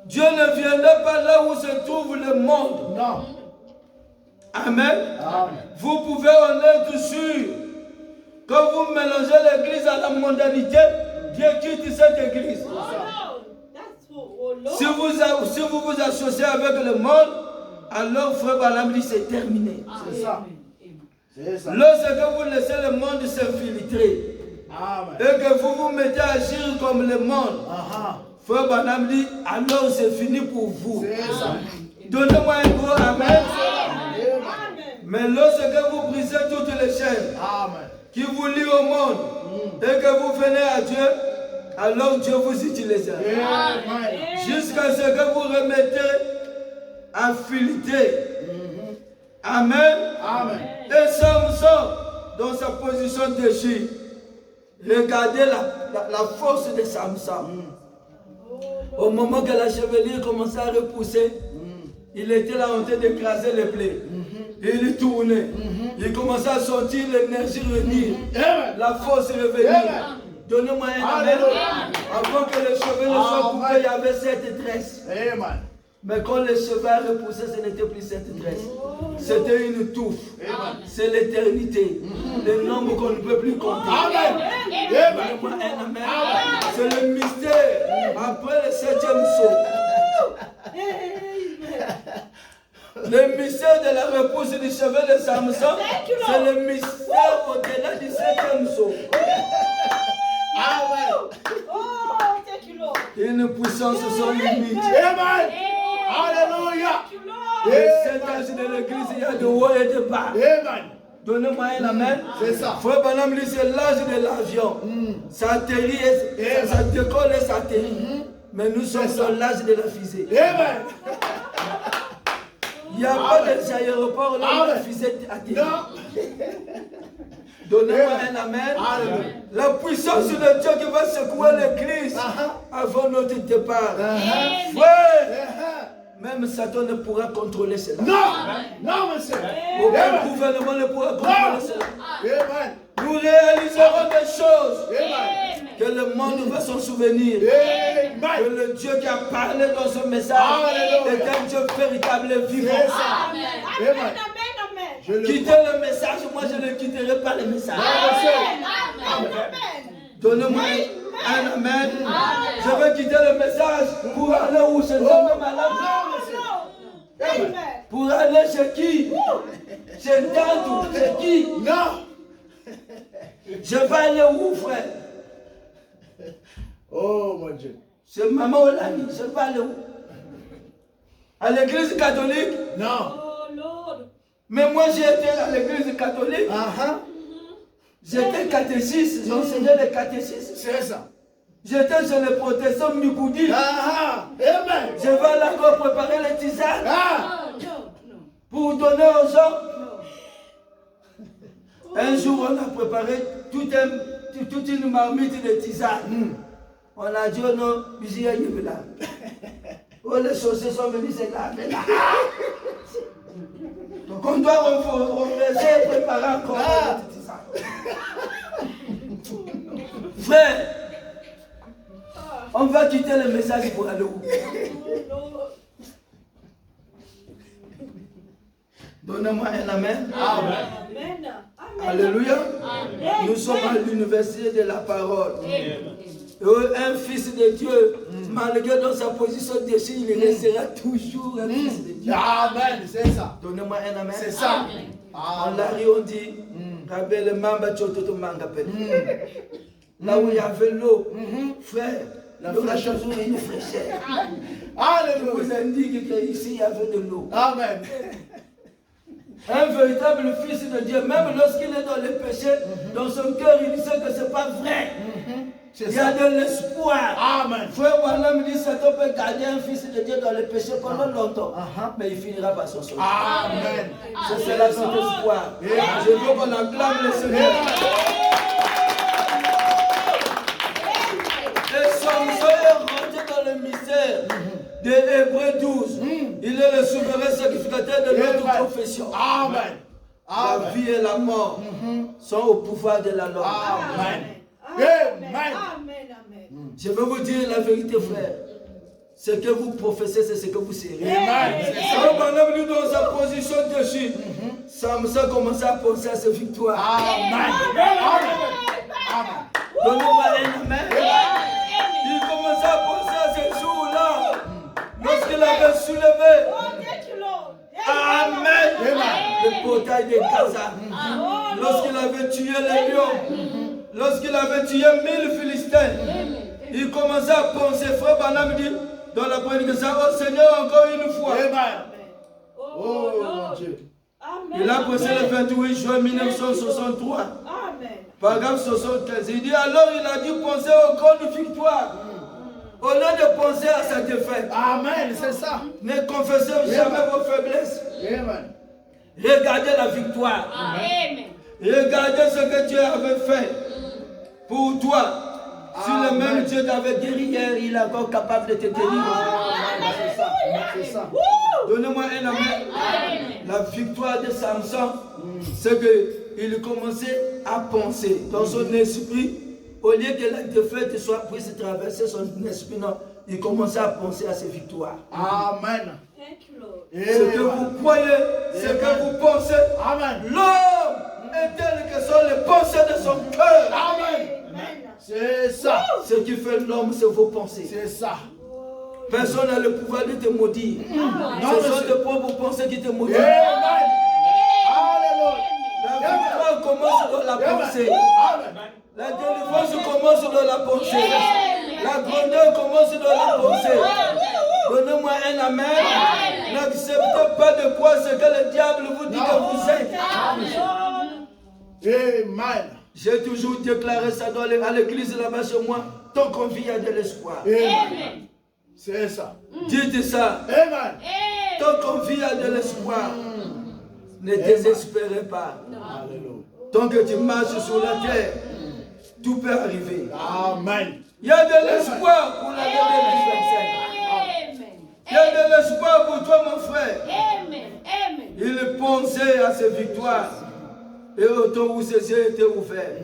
Dieu ne viendra pas là où se trouve le monde. Non. Amen. Amen. Vous pouvez en être sûr. Quand vous mélangez l'église à la mondanité, Dieu quitte cette église. Si vous vous associez avec le monde, alors frère Branham dit c'est terminé. C'est ça. Lorsque vous laissez le monde s'infiltrer et que vous vous mettez à agir comme le monde, Frère Branham dit, alors c'est fini pour vous. Donnez-moi un gros amen. Mais lorsque vous brisez toutes les chaînes qui vous lient au monde et que vous venez à Dieu, alors Dieu vous utilisera. Jusqu'à ce que vous remettez à filtrer. Amen. Et Samson, dans sa position déchue, regardez la force de Samson. Au moment que la chevelure commençait à repousser, il était là en train d'écraser les plaies. Et il tournait. Il commençait à sortir l'énergie revenir. La force revenir. Donnez-moi un amen. Avant que les cheveux ne soient coupés, il y avait cette tresse. Mais quand les cheveux repoussaient, ce n'était plus cette tresse. C'était une touffe. C'est l'éternité. Le nombre qu'on ne peut plus compter. Donnez-moi un amen. C'est le mystère. Après le 7e saut. Le mystère de la repousse du cheveu de Samson, c'est le mystère au-delà du 7e saut. Une puissance sans limite. Alléluia. Et cet âge de l'église, il y a de haut et de bas. Donnez-moi un amen. C'est ça. Frère Branham dit, c'est l'âge de l'avion. Ça atterrit, ça décolle et ça atterrit. Mais nous sommes dans l'âge de la fusée. Il n'y a pas d'aéroport là où la fusée atterrit. Donnez-moi un amen. La puissance de Dieu qui va secouer l'église avant notre départ. Frère, même Satan ne pourra contrôler cela. Non, monsieur. Aucun gouvernement ne pourra contrôler cela. Nous réaliserons des choses que le monde va s'en souvenir. Que le Dieu qui a parlé dans ce message est un Dieu véritable et vivant. Quittez le message, moi je ne quitterai pas le message. Donnez-moi un amen. Je veux quitter le message pour aller où je ne veux malade. Pour aller chez qui? Chez tante, chez qui? Non. Je vais aller où, frère? Oh mon Dieu. C'est maman Olani, je vais aller où? À l'église catholique? Non. Mais moi j'ai été à l'église catholique. J'étais catéchiste, j'enseignais les catéchistes. C'est ça. J'étais chez les protestants Mikoudi. Amen. Je vais là-bas préparer les tisanes pour donner aux gens. Un jour, on a préparé toute une marmite de tisanes. On a dit, oh non, oh, les saucisses sont venus se laver là. Donc on doit renverser et préparer encore les tisanes. Frère, on va quitter le message pour aller où? Donnez-moi un amen. Amen. Alléluia. Nous sommes à l'université de la parole. Un fils de Dieu, malgré dans sa position déchue, il restera toujours un fils de Dieu. Amen, c'est ça. Donnez-moi un amen. C'est ça. En Larry, on dit, le mamba chototo manga pele. Là où il y avait l'eau, frère, l'eau a toujours une fraîcheur. Je vous indique qu'ici il y avait de l'eau. Amen. Un véritable fils de Dieu, même lorsqu'il est dans le péché, dans son cœur, il sait que ce n'est pas vrai. Il y a de l'espoir. Amen. Frère Branham dit, Satan peut garder un fils de Dieu dans le péché pendant longtemps, mais il finira par s'en sortir. Amen. C'est là son espoir. Je veux qu'on acclame le Seigneur. Et Samson est rentré dans le mystère de Hébreux 12. Il est le souverain sacrificateur de notre confession. Amen. La vie et la mort sont au pouvoir de la langue. Amen. Je veux vous dire la vérité, frère. Ce que vous professez, c'est ce que vous serez. Amen. Dans sa position dessus, Samson commençait à penser à ses victoires. Amen. Donnez-moi un amen. Il commençait à penser à ces jours-là. Lorsqu'il avait soulevé. Amen. Le les portails de Gaza, lorsqu'il avait tué les lions, lorsqu'il avait tué 1000 Philistins, il commençait à penser, frère Branham dit, dans la prédication, oh Seigneur, encore une fois. Oh mon Dieu. Il a passé le 28 juin 1963. Paragraphe 75. Il dit alors, il a dû penser aux grandes victoires. Au lieu de penser à sa défaite. Amen, c'est ça. Ne confessez jamais vos faiblesses. Amen. Regardez la victoire. Regardez ce que Dieu avait fait pour toi. Si le même Dieu t'avait guéri hier, il est encore capable de te délivrer. C'est ça. C'est ça. Donnez-moi un amen. La victoire de Samson, c'est qu'il commençait à penser dans son esprit. Au lieu que la défaite puisse traverser son esprit, non, il commençait à penser à ses victoires. Amen. Ce que vous croyez, ce que vous pensez, Amen. L'homme est tel que sont les pensées de son cœur. Amen. C'est ça. Ce qui fait l'homme, c'est vos pensées. C'est ça. Personne n'a le pouvoir de te maudire. Ce sont tes propres pensées qui te maudissent. Amen. Alléluia. La victoire commence dans la pensée. Amen. La délivrance commence dans la pensée. La grandeur commence dans la pensée. Donnez-moi un amen. N'acceptez pas de quoi ce que le diable vous dit que vous êtes. Amen. J'ai toujours déclaré ça à l'église là-bas chez moi. Tant qu'on vit, il y a de l'espoir. Amen. C'est ça. Dites ça. Amen. Tant qu'on vit, il y a de l'espoir. Ne désespérez pas. Alléluia. Tant que tu marches sur la terre, tout peut arriver. Amen. Il y a de l'espoir pour l'année 2025. Il y a de l'espoir pour toi, mon frère. Il pensait à ses victoires. Et au temps où ses yeux étaient ouverts.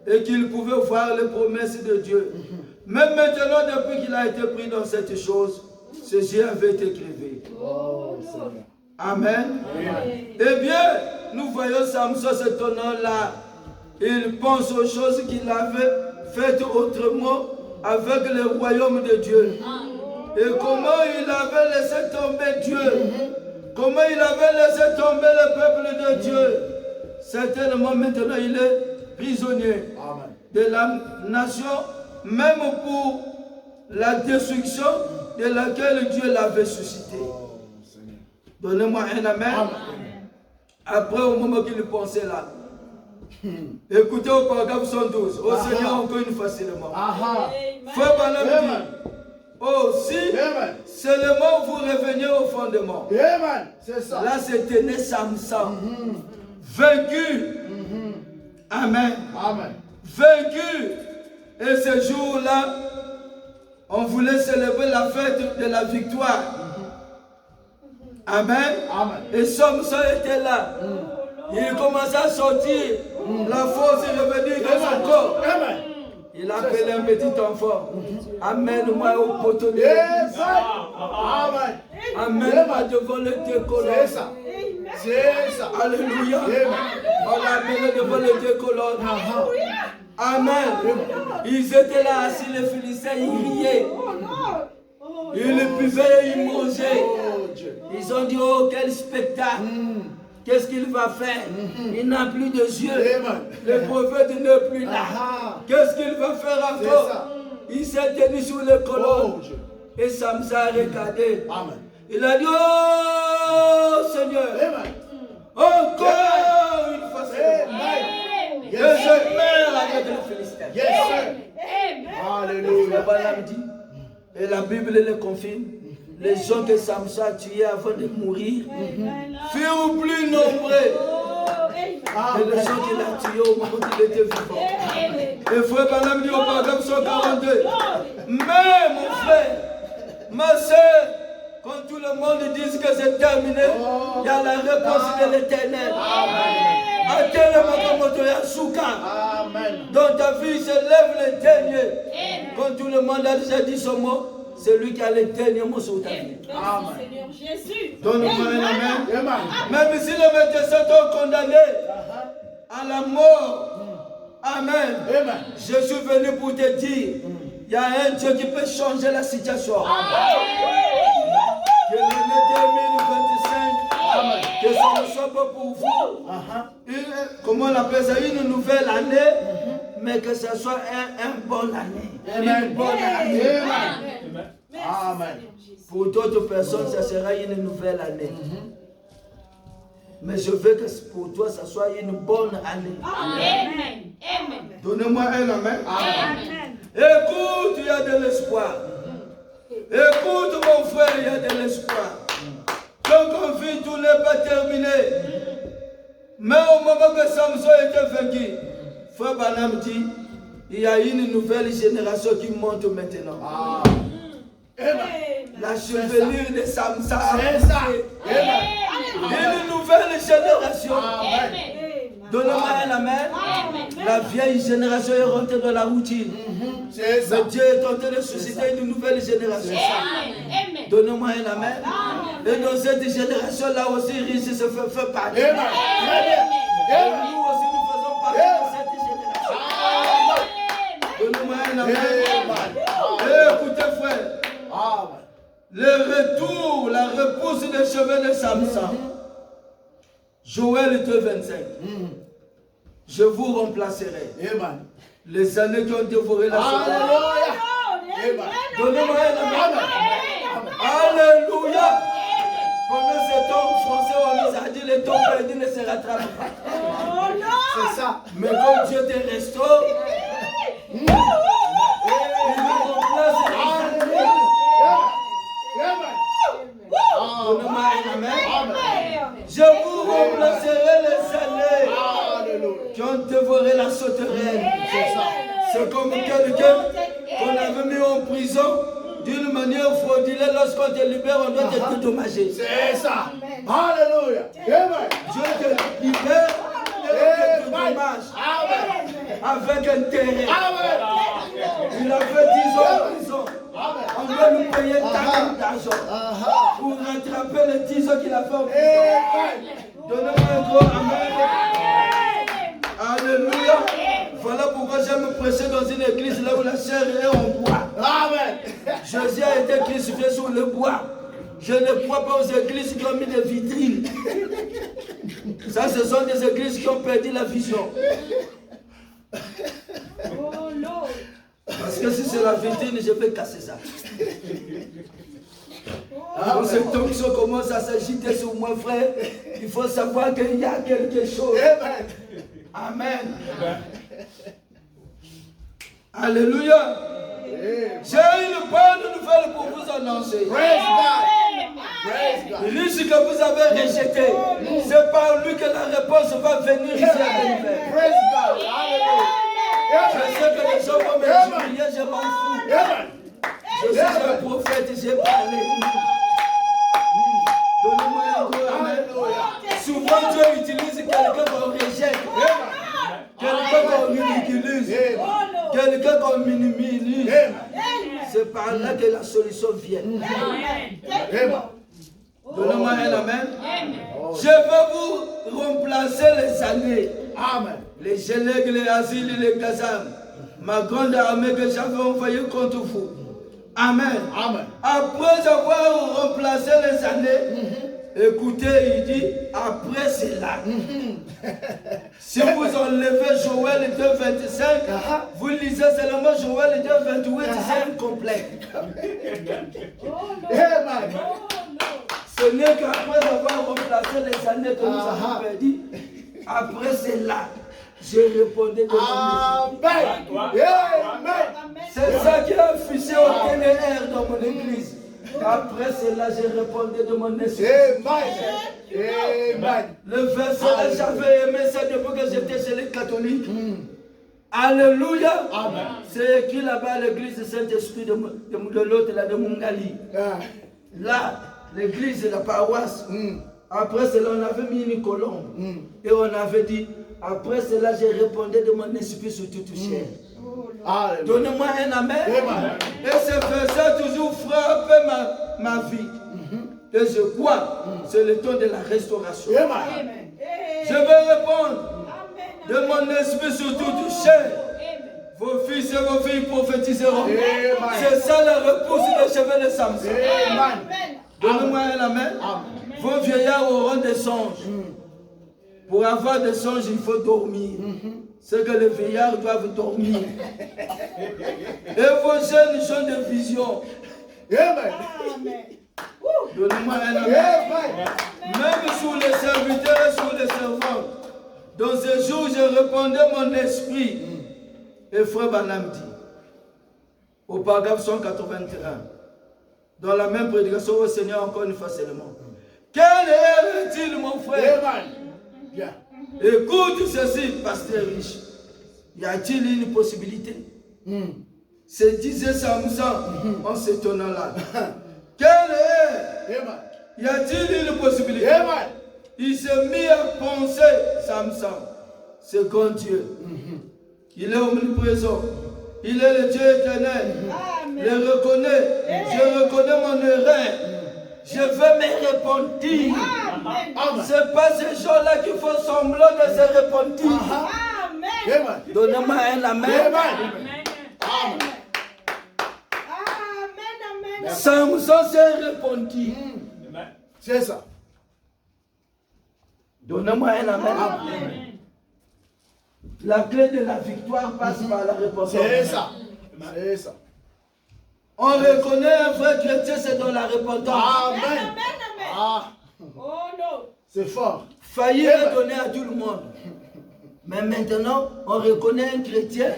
Et qu'il pouvait voir les promesses de Dieu. Même maintenant, depuis qu'il a été pris dans cette chose, ses yeux avaient été crevés. Oh, Seigneur. Amen. Eh bien, nous voyons Samson, cet homme-là. Il pense aux choses qu'il avait faites autrement avec le royaume de Dieu. Et comment il avait laissé tomber Dieu. Comment il avait laissé tomber le peuple de Dieu. Certainement maintenant il est prisonnier de la nation, même pour la destruction de laquelle Dieu l'avait suscité. Donnez-moi un amen. Après, au moment qu'il pensait là, écoutez au paragraphe 112. Au Seigneur, encore une fois seulement. Frère Branham dit, oh, si seulement vous reveniez au fondement. C'est ça. Là, c'était né Samson. Vaincu. Amen. Amen. Vaincu. Et ce jour-là, on voulait célébrer la fête de la victoire. Amen. Amen. Et Samson était là. Il commençait à sortir. La force est revenue dans son corps. Amen. Il a appelé un petit enfant. Amène-moi au poteau de Yes. l'église. Amen. Amène-moi devant le décollant. C'est ça. C'est ça. Alléluia. On l'a amené devant le décollant. Amen. Ils étaient là assis, les Philistins, ils riaient. Ils buvaient et ils mangeaient. Ils ont dit, oh, quel spectacle. Qu'est-ce qu'il va faire? Il n'a plus de yeux. Le prophète n'est plus là. Qu'est-ce qu'il va faire encore? Il s'est tenu sur les colonnes. Et Samson a regardé. Il a dit, oh Seigneur, encore une fois, que je meurs avec les Philistins. Alléluia. Et la Bible le confirme. Les gens que Samson a tués avant de mourir furent plus nombreux que les gens qu'il a tués au moment où il était vivant. Et frère Branham dit au paragraphe 142, mais mon frère, ma soeur, quand tout le monde dit que c'est terminé, il y a la réponse de l'Éternel. Dans ta vie, se lève le dernier. Quand tout le monde a déjà dit son mot, c'est lui qui a le dernier mot sur ta vie. Seigneur Jésus. Donne-moi un amen. Même si les médecins t'ont condamné à la mort. Amen. Je suis venu pour te dire, il y a un Dieu qui peut changer la situation. Que l'année 2025 Amen. Que ça ne soit pas pour vous. Comment on appelle ça? Une nouvelle année. Mais que ce soit une bonne année. Amen. Une bonne année. Amen. Amen. Pour d'autres personnes, ça sera une nouvelle année. Mais je veux que pour toi, ça soit une bonne année. Amen. Amen. Donnez-moi un amen. Amen. Écoute, il y a de l'espoir. Écoute, mon frère, il y a de l'espoir. Donc on vit, tout n'est pas terminé. Mais au moment que Samson était vaincu, frère Branham dit, il y a une nouvelle génération qui monte maintenant. La chevelure de Samson. C'est ça. Une nouvelle génération. Donnez-moi un amen. La vieille génération est rentrée dans la routine. C'est ça. Mais Dieu est en train de susciter une nouvelle génération. Donnez-moi un amen. Et dans cette génération-là aussi, Riche se fait partie. Amen. Et nous aussi, nous faisons partie de cette génération. Donnez-moi un amen. Écoutez, frère. Le retour, la repousse des cheveux de Samson. Joël 2, 25. Je vous remplacerai. Amen. Les années qui ont dévoré la sauterelle. Alléluia. Donnez-moi un amen. Alléluia. Pendant ce temps français, on nous a dit le temps perdu ne se rattrape pas. C'est ça. Mais comme Dieu te restaure, il nous remplace les années. Donnez-moi un amen. Je vous remplacerai les années qui ont dévoré la sauterelle. C'est comme quelqu'un qu'on avait mis en prison d'une manière frauduleuse. Lorsqu'on te libère, on doit te dédommager. C'est ça. Alléluia. Amen. Dieu te libère et te dédommage avec intérêt. Il a fait 10 ans en prison. On doit nous payer tant d'argent pour rattraper les 10 ans qu'il a fait en prison. Donnez-moi un gros amen. Alléluia. Voilà pourquoi j'aime prêcher dans une église là où la chair est en bois. Amen. Jésus a été crucifié sur le bois. Je ne crois pas aux églises qui ont mis des vitrines. Ça, ce sont des églises qui ont perdu la vision. Parce que si c'est la vitrine, je vais casser ça. Quand ce tonction commence à s'agiter sur moi, frère, il faut savoir qu'il y a quelque chose. Amen. Alléluia. J'ai une bonne nouvelle pour vous annoncer. Praise God. Praise God. Lui, que vous avez rejeté, c'est par lui que la réponse va venir ici à l'univers. Praise God. Hallelujah. Je sais que les gens vont me jubiler, je m'en fous. Je suis un prophète, j'ai parlé. Donnez-moi un gros amen. Souvent Dieu utilise quelqu'un qu'on rejette, quelqu'un qu'on ridiculise, quelqu'un qu'on minimise. C'est par là que la solution vient. Donnez-moi un amen. Je vais vous remplacer les années. Amen. Les Gélègues, les Asiles, les Gazam. Ma grande armée que j'avais envoyée contre vous. Amen. Amen. Après avoir remplacé les années, écoutez, il dit, après cela, si vous enlevez Joël 2, 25, vous lisez seulement Joël 2, 28, c'est incomplet. Amen. Ce n'est qu'après avoir remplacé les années que nous avons perdues, après cela, je répondais de mon Amen. Amen. C'est ça qui a affiché au TNR dans mon église. Après cela, je répondais de mon esprit. Amen. Le verset là, j'avais aimé ça depuis que j'étais chez les catholiques. Alléluia. C'est écrit là-bas à l'église du Saint-Esprit de l'autre, là, de Mungali. Là, l'église de la paroisse. Après cela, on avait mis une colombe. Et on avait dit, après cela, je répondais de mon esprit sur toute chair. Donnez-moi un amen. Et ce verset toujours frappe ma vie. Et je crois, c'est le temps de la restauration. Je vais répondre de mon esprit sur toute chair. Vos fils et vos filles prophétiseront. C'est ça la repousse des cheveux de Samson. Donnez-moi un amen. Vos vieillards auront des songes. Pour avoir des songes, il faut dormir. C'est que les vieillards doivent dormir. Et vos jeunes sont des visions. Amen. Donnez-moi un amen. Même sur les serviteurs et sur les servants. Dans ce jour, je répandais mon esprit. Et Frère Branham dit, au paragraphe 181, dans la même prédication au Seigneur, encore une fois seulement. Quelle heure est-il, mon frère? Bien. Écoute ceci, pasteur riche. Y a-t-il une possibilité? Se disait Samson en s'étonnant là. Quelle heure? Y a-t-il une possibilité? Il s'est mis à penser, Samson, c'est comme Dieu. Il est omniprésent. Il est le Dieu éternel. Je le reconnais. Je reconnais mon erreur. Je veux me repentir. Ce n'est pas ces gens-là qui font semblant de se repentir. Donnez-moi un amen. Samson s'est repenti. C'est ça. Donnez-moi un amen. La clé de la victoire passe par la repentance. C'est ça. C'est ça. On reconnaît un vrai chrétien, c'est dans la repentance. Amen. Ah, Oh non. c'est fort. Faillir est donné à tout le monde. Mais maintenant, on reconnaît un chrétien,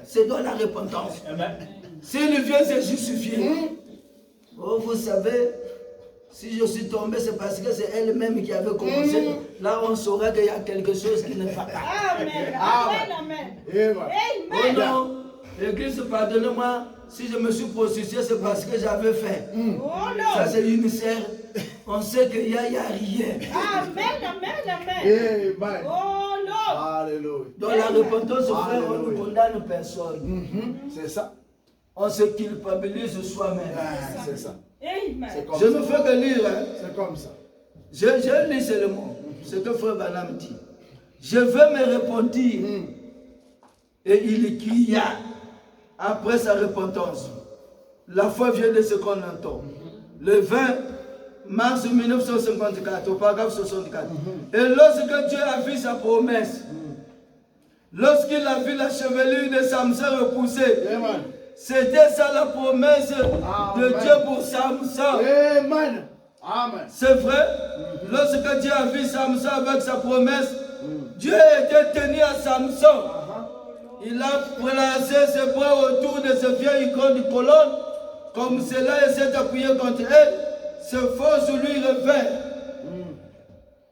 c'est dans la repentance. S'il vient se justifier. Oh, vous savez, si je suis tombé, c'est parce que c'est elle-même qui avait commencé. Là, on saura qu'il y a quelque chose qui ne va pas. Amen. Oh non, l'Église, pardonnez-moi, si je me suis prostitué, c'est parce que j'avais faim. Oh Ça, non. c'est une serre. On sait qu'il n'y a rien. Amen. Oh non. Alléluia. Dans la repentance, frère, on ne condamne personne. C'est ça. On se culpabilise soi-même. C'est ça. Amen. C'est comme Je ça. ne fais que lire. Hein. C'est comme ça. Je lis seulement ce que Frère Branham dit. Je veux me repentir. Et il cria après sa repentance. La foi vient de ce qu'on entend. Le 20 mars 1954, au paragraphe 64. Et lorsque Dieu a vu sa promesse, lorsqu'il a vu la chevelure de Samson repoussée, Amen. c'était ça la promesse de Dieu pour Samson. Amen. Amen. C'est vrai, lorsque Dieu a vu Samson avec sa promesse, Dieu était tenu à Samson. Il a placé ses bras autour de ce vieille grande colonne, comme cela, et s'est appuyé contre elle. Ses forces lui revint.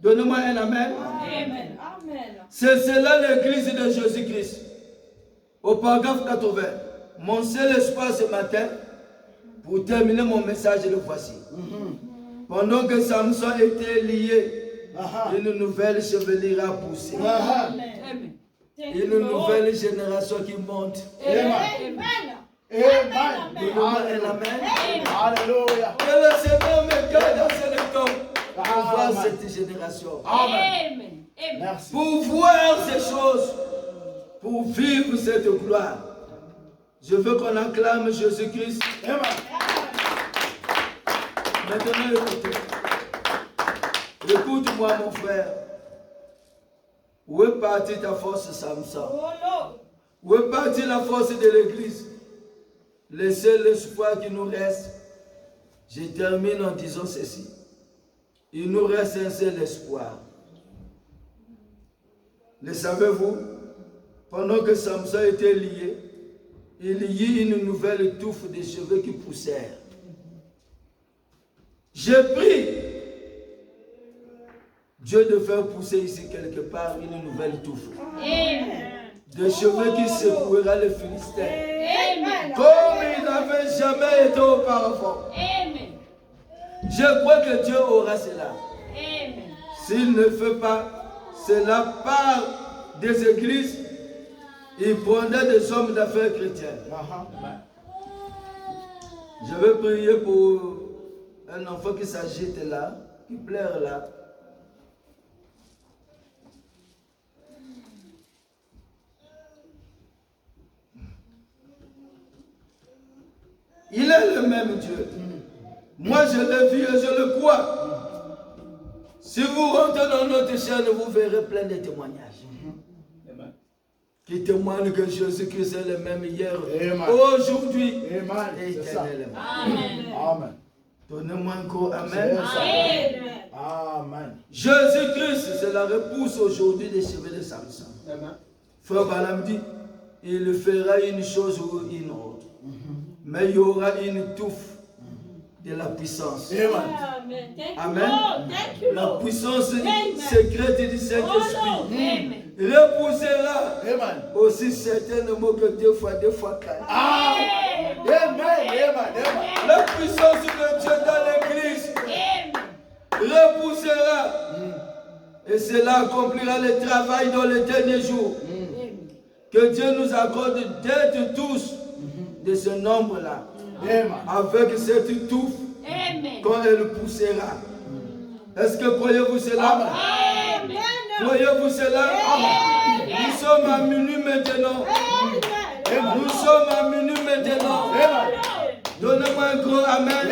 Donnez-moi un amen. Amen. C'est cela l'église de Jésus-Christ. Au paragraphe 80. Mon seul espoir ce matin, pour terminer mon message, le voici. Pendant que Samson était lié, une nouvelle chevelure a poussé. Amen. Une nouvelle génération qui monte. Amen. Amen. Donnez-moi un amen. Alléluia. Que le Seigneur me garde dans ce temps pour voir Amen. cette génération. Amen. Amen. Merci. Pour voir ces choses, pour vivre cette gloire. Je veux qu'on acclame Jésus-Christ. Amen. Maintenant, écoutez. Écoute-moi, mon frère. Où est partie ta force, Samson? Oh non. Où est partie la force de l'Église? Le seul espoir qui nous reste, je termine en disant ceci. Il nous reste un seul espoir. Le savez-vous? Pendant que Samson était lié, il y eut une nouvelle touffe de cheveux qui poussèrent. J'ai pris Dieu de faire pousser ici quelque part une nouvelle touffe. Amen. Des cheveux qui secouera les Philistins. Amen. Comme il n'avait jamais été auparavant. Amen. Je crois que Dieu aura cela. Amen. S'il ne fait pas cela par des églises, il prendra des hommes d'affaires chrétiens. Je vais prier pour un enfant qui s'agite là, qui pleure là. Il est le même Dieu. Moi, je l'ai vu et je le crois. Si vous rentrez dans notre chaîne, vous verrez plein de témoignages. Qui témoignent que Jésus-Christ est le même hier, aujourd'hui et éternellement. Amen. Amen. Donnez-moi encore Amen. Amen. Amen. Jésus-Christ, c'est la repousse aujourd'hui des cheveux de Samson. Frère Balaam dit, il fera une chose ou une autre. Mais il y aura une touffe de la puissance. Amen. Amen. La puissance secrète du Saint-Esprit repoussera aussi certains mots que deux fois 4. Amen. Amen. La puissance de Dieu dans l'église repoussera. Et cela accomplira le travail dans les derniers jours. Que Dieu nous accorde d'être tous de ce nombre-là. Avec cette touffe, quand elle poussera. Est-ce que croyez-vous cela? Croyez-vous cela? Nous sommes à minuit maintenant. Nous sommes à minuit maintenant. Donnez-moi un gros Amen.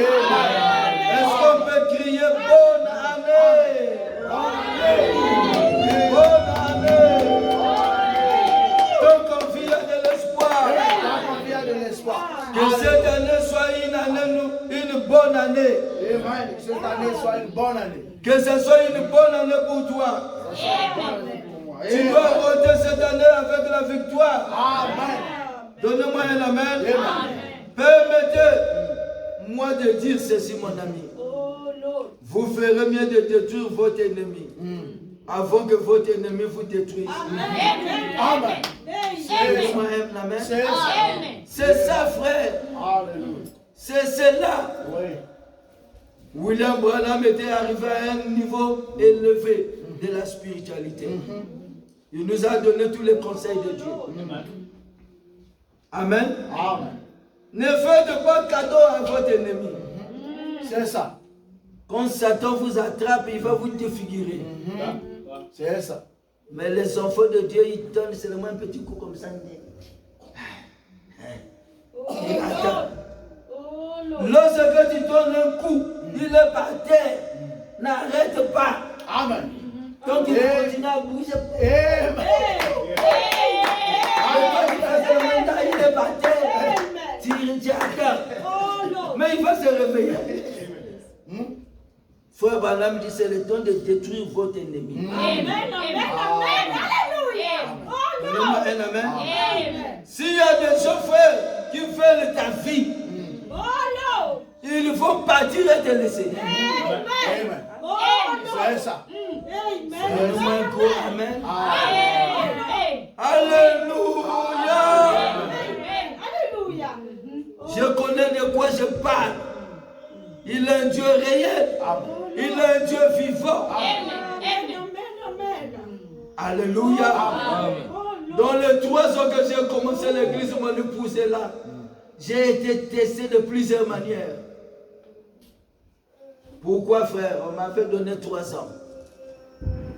Est-ce qu'on peut crier bonne année? Bonne année. Donc on vit de l'espoir. Que cette année soit une bonne année. Amen. Que cette année soit une bonne année. Que ce soit une bonne année pour toi. Tu dois rentrer cette année avec la victoire. Amen. Donnez-moi un Amen. Permettez-moi de dire ceci, mon ami. Vous ferez mieux de détruire votre ennemi avant que votre ennemi vous détruise. Amen. Donnez-moi un Amen. C'est ça, frère. C'est cela. William Branham était arrivé à un niveau élevé de la spiritualité. Il nous a donné tous les conseils de Dieu. Amen. Ne faites pas cadeau à votre ennemi. C'est ça. Quand Satan vous attrape, il va vous défigurer. C'est ça. Mais les enfants de Dieu, ils donnent seulement un petit coup comme ça. Il attend. Lorsque tu donnes un coup, il est par terre. N'arrête pas. Amen. Donc il continue à bouger. Amen. Il est par terre. Tu attends. Mais il va se réveiller. Frère Balaam dit, c'est le temps de détruire votre ennemi. Amen. Donnez-moi un amen. S'il y a des gens, frère, qui veulent ta vie, ils vont partir et te laisser. Amen. C'est ça. Donnez-moi un gros amen. Alléluia. Je connais de quoi je parle. Il est un Dieu réel. Il est un Dieu vivant. Alléluia. Dans les 3 ans que j'ai commencé l'église, mon épouse est là. J'ai été testé de plusieurs manières. Pourquoi, frère? On m'avait donné 3 ans.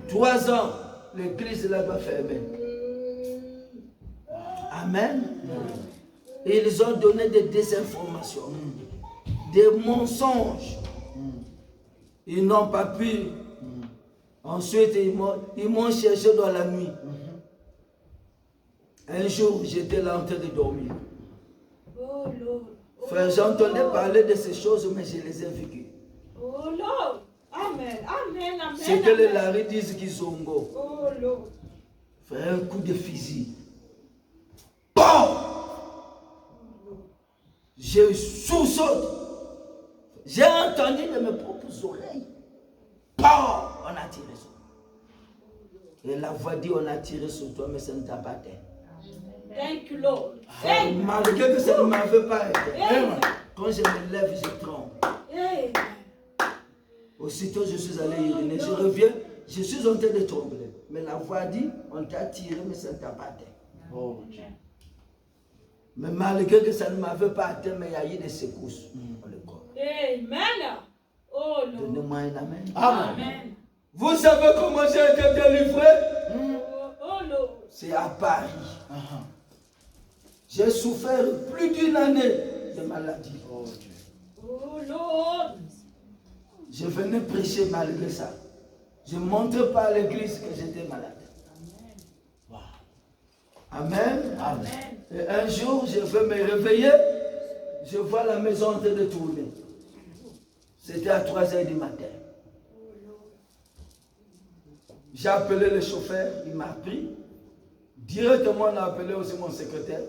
3 ans, l'église là-bas fermée. Amen. Et ils ont donné des désinformations, des mensonges. Ils n'ont pas pu. Ensuite, ils m'ont cherché dans la nuit. Un jour, j'étais là en train de dormir. Frère, j'entendais parler de ces choses, mais je les ai vécues. C'est que les Larry disent qu'ils sont go. Frère, un coup de fusil. Bon! Je sous-saute. J'ai entendu de mes propres oreilles. Bon! On a tiré sur toi. Et la voix dit, on a tiré sur toi, mais ça ne t'a pas atteint. Thank you, Lord. Malgré que ça ne m'avait pas été. Quand je me lève, je tremble. Aussitôt, je suis allé uriner. Je reviens, je suis en train de trembler. Mais la voix dit, on t'a tiré, mais ça ne t'a pas atteint. Mais malgré que ça ne m'avait pas atteint, mais il y a eu des secousses dans le corps. Amen. Oh, Lord. Donnez-moi un amen. Amen. Vous savez comment j'ai été délivré? Oh, Lord. C'est à Paris. J'ai souffert plus d'1 année de maladie. Oh, Lord. Je venais prêcher malgré ça. Je ne montrais pas à l'église que j'étais malade. Amen. Amen. Et un jour, je veux me réveiller, je vois la maison en train de tourner. C'était à 3h du matin. J'ai appelé le chauffeur, il m'a pris. Directement, on a appelé aussi mon secrétaire.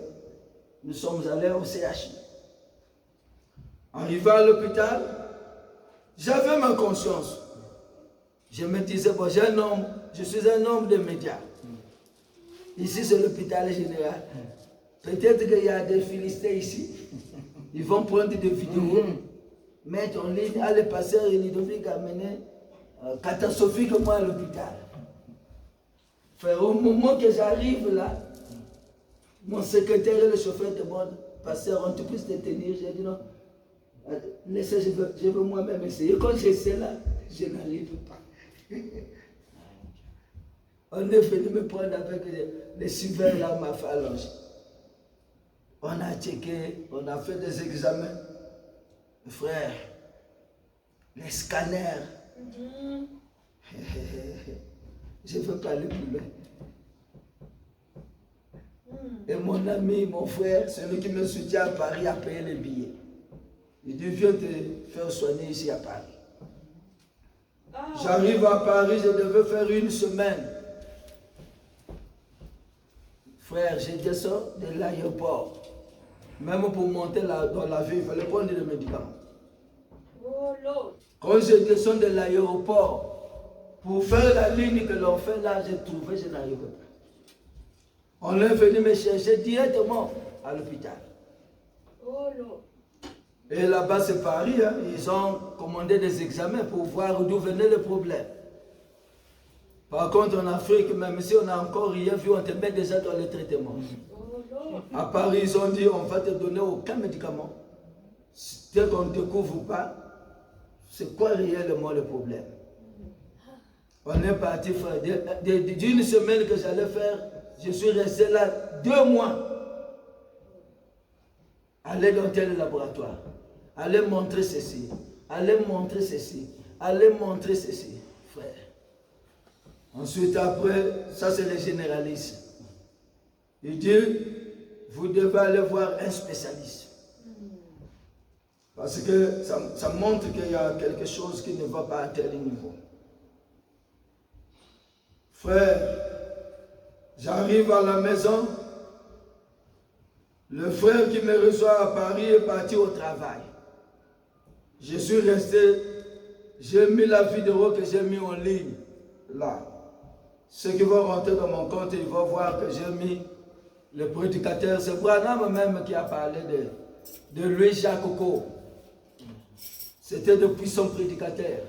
Nous sommes allés au CHU. Arrivé à l'hôpital, j'avais ma conscience. Je me disais, bon, je suis un homme de médias. Ici, c'est l'hôpital général. Peut-être qu'il y a des Philistins ici. Ils vont prendre des vidéos, mettre en ligne. Ah, le pasteur Ludovic a mené catastrophiquement à l'hôpital. Au moment que j'arrive là, mon secrétaire et le chauffeur demandent, pasteur, on te puisse te tenir. J'ai dit non, laissez, je veux moi-même essayer. Quand j'essaie là, je n'arrive pas. On est venu me prendre avec les suiveurs là, on m'a fait allonger. On a checké, on a fait des examens. Frère, les scanners. Je ne veux pas aller plus loin. Et mon ami, mon frère, celui qui me soutient à Paris, a payé les billets. Il dit, viens te faire soigner ici à Paris. J'arrive à Paris, je devais faire 1 semaine. Frère, je descends de l'aéroport. Même pour monter dans l'avion, il fallait prendre des médicaments. Oh Lord. Quand je descends de l'aéroport, pour faire la ligne que l'on fait là, j'ai trouvé, je n'arrivais pas. On est venu me chercher directement à l'hôpital. Oh Lord. Et là-bas, c'est Paris, hein, ils ont commandé des examens pour voir d'où venait le problème. Par contre, en Afrique, même si on n'a encore rien vu, on te met déjà dans le traitement. Oh Lord. À Paris, ils ont dit, on ne va te donner aucun médicament. Dès qu'on ne te couvre pas, c'est quoi réellement le problème? On est parti faire, d'une semaine que j'allais faire, je suis resté là 2 mois. Aller dans tel laboratoire, aller montrer ceci, aller montrer ceci, aller montrer ceci, frère. Ensuite, après, ça c'est les généralistes. Il dit, vous devez aller voir un spécialiste. Parce que ça montre qu'il y a quelque chose qui ne va pas à tel niveau. Frère, j'arrive à la maison. Le frère qui me reçoit à Paris est parti au travail. Je suis resté, j'ai mis la vidéo que j'ai mis en ligne, là. Ceux qui vont rentrer dans mon compte, ils vont voir que j'ai mis le prédicateur. C'est Branham même qui a parlé de lui, Jacques Coco. C'était de puissants prédicateurs.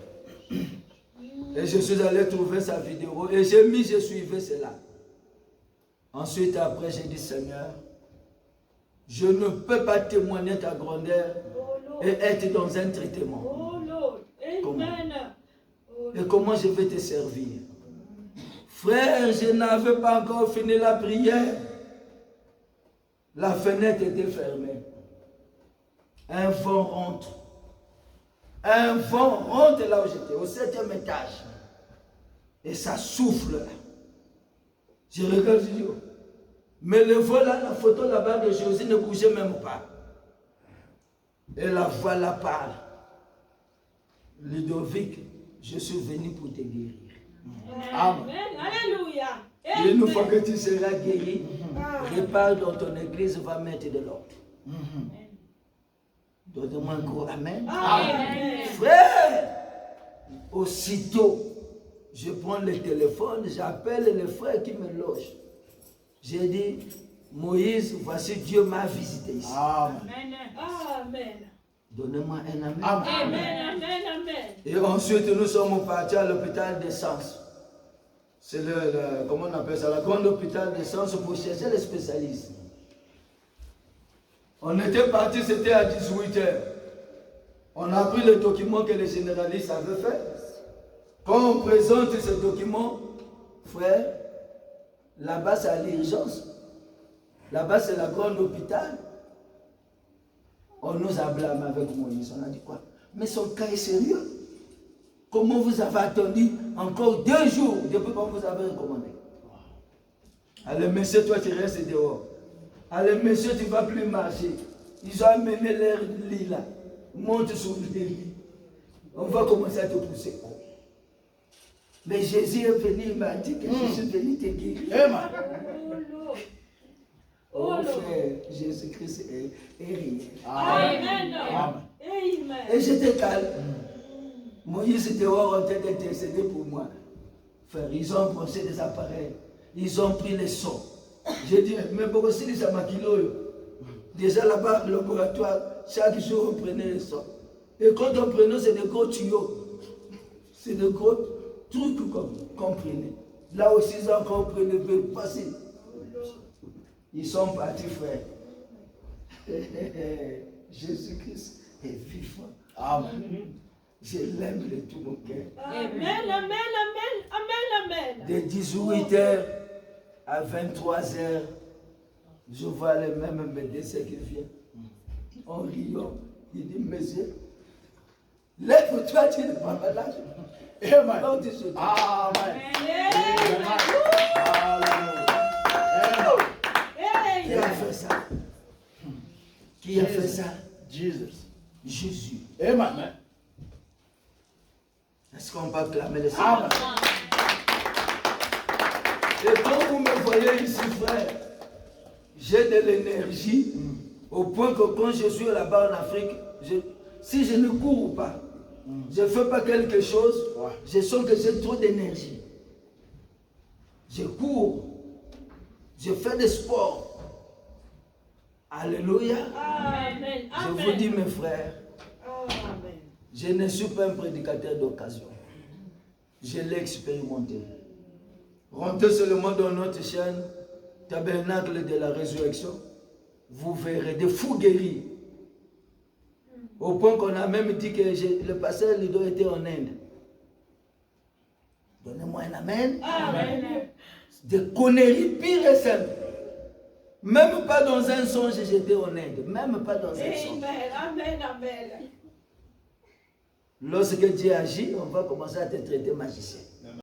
Et je suis allé trouver sa vidéo et j'ai mis, je suivais cela. Ensuite, après, j'ai dit, Seigneur, je ne peux pas témoigner ta grandeur et être dans un traitement. Oh Lord. Amen. Et comment je vais te servir? Frère, je n'avais pas encore fini la prière. La fenêtre était fermée. Un vent rentre. Un vent rentre là où j'étais, au 7e étage. Et ça souffle là. Je regarde, je dis, oh. Mais le vol là, la photo là-bas de Josie ne bougeait même pas. Et la voix là parle. Ludovic, je suis venu pour te guérir. Amen. Alléluia. Et une fois que tu seras guéri, repars dans ton église, va mettre de l'ordre. Donne-moi un gros amen. Amen. Frère, aussitôt, je prends le téléphone, j'appelle le frère qui me loge. J'ai dit, Moïse, voici Dieu m'a visité ici. Amen. Amen. Donnez-moi un amen. Amen. Amen. Amen. Et ensuite, nous sommes partis à l'hôpital de Sens. C'est comment on appelle ça, la grande hôpital de Sens pour chercher les spécialistes. On était partis, c'était à 18h. On a pris le document que les généralistes avaient fait. Quand on présente ce document, frère, là-bas c'est à l'urgence. Là-bas c'est la grande hôpital. On nous a blâmé avec Moïse. On a dit quoi? Mais son cas est sérieux. Comment vous avez attendu encore 2 jours depuis qu'on vous avait recommandé? Allez, monsieur, toi tu restes dehors. Allez, monsieur, tu ne vas plus marcher. Ils ont amené leur lit là. Monte sur le lit. On va commencer à te pousser. Mais Jésus est venu, il m'a dit que je suis venu te guérir. Amen. Oh frère, Jésus-Christ est réel. Amen. Amen. Amen. Et j'étais calme. Moïse était dehors en train d'intercéder pour moi. Frère, ils ont branché des appareils. Ils ont pris les sons. J'ai dit, mais pour aussi les amakiloyo. Déjà là-bas, le laboratoire, chaque jour on prenait les sons. Et quand on prenait, c'est des gros tuyaux. C'est des gros trucs qu'on prenait. Là aussi, ils ont encore pris le peu facile. Ils sont partis, frère. Jésus-Christ est vivant. Amen. Je l'aime de tout mon cœur. Amen, amen, amen, amen, amen. De 18h à 23h, je vois le même médecin qui vient. En riant, il dit, monsieur, lève-toi, tu n'es pas malade. Amen. Non, tu sais. Amen. Qui a fait ça? Qui a fait ça? Jesus. Jésus. Amen. Est-ce qu'on peut acclamer le Amen. Seigneur? Et quand vous me voyez ici, frère, j'ai de l'énergie au point que quand je suis là-bas en Afrique, si je ne cours pas, je ne fais pas quelque chose, je sens que j'ai trop d'énergie. Je cours, je fais des sports. Alléluia. Amen. Je vous dis, mes frères, Amen. je ne suis pas un prédicateur d'occasion. Je l'ai expérimenté. Rentrez seulement dans notre chaîne, Tabernacle de la Résurrection. Vous verrez des fous guéris. Au point qu'on a même dit que le pasteur Lido était en Inde. Donnez-moi un amen. Amen. Des conneries pires et simples. Même pas dans un songe, j'étais en Inde. Même pas dans un songe. Amen. Amen. Amen. Lorsque Dieu agit, on va commencer à te traiter magicien.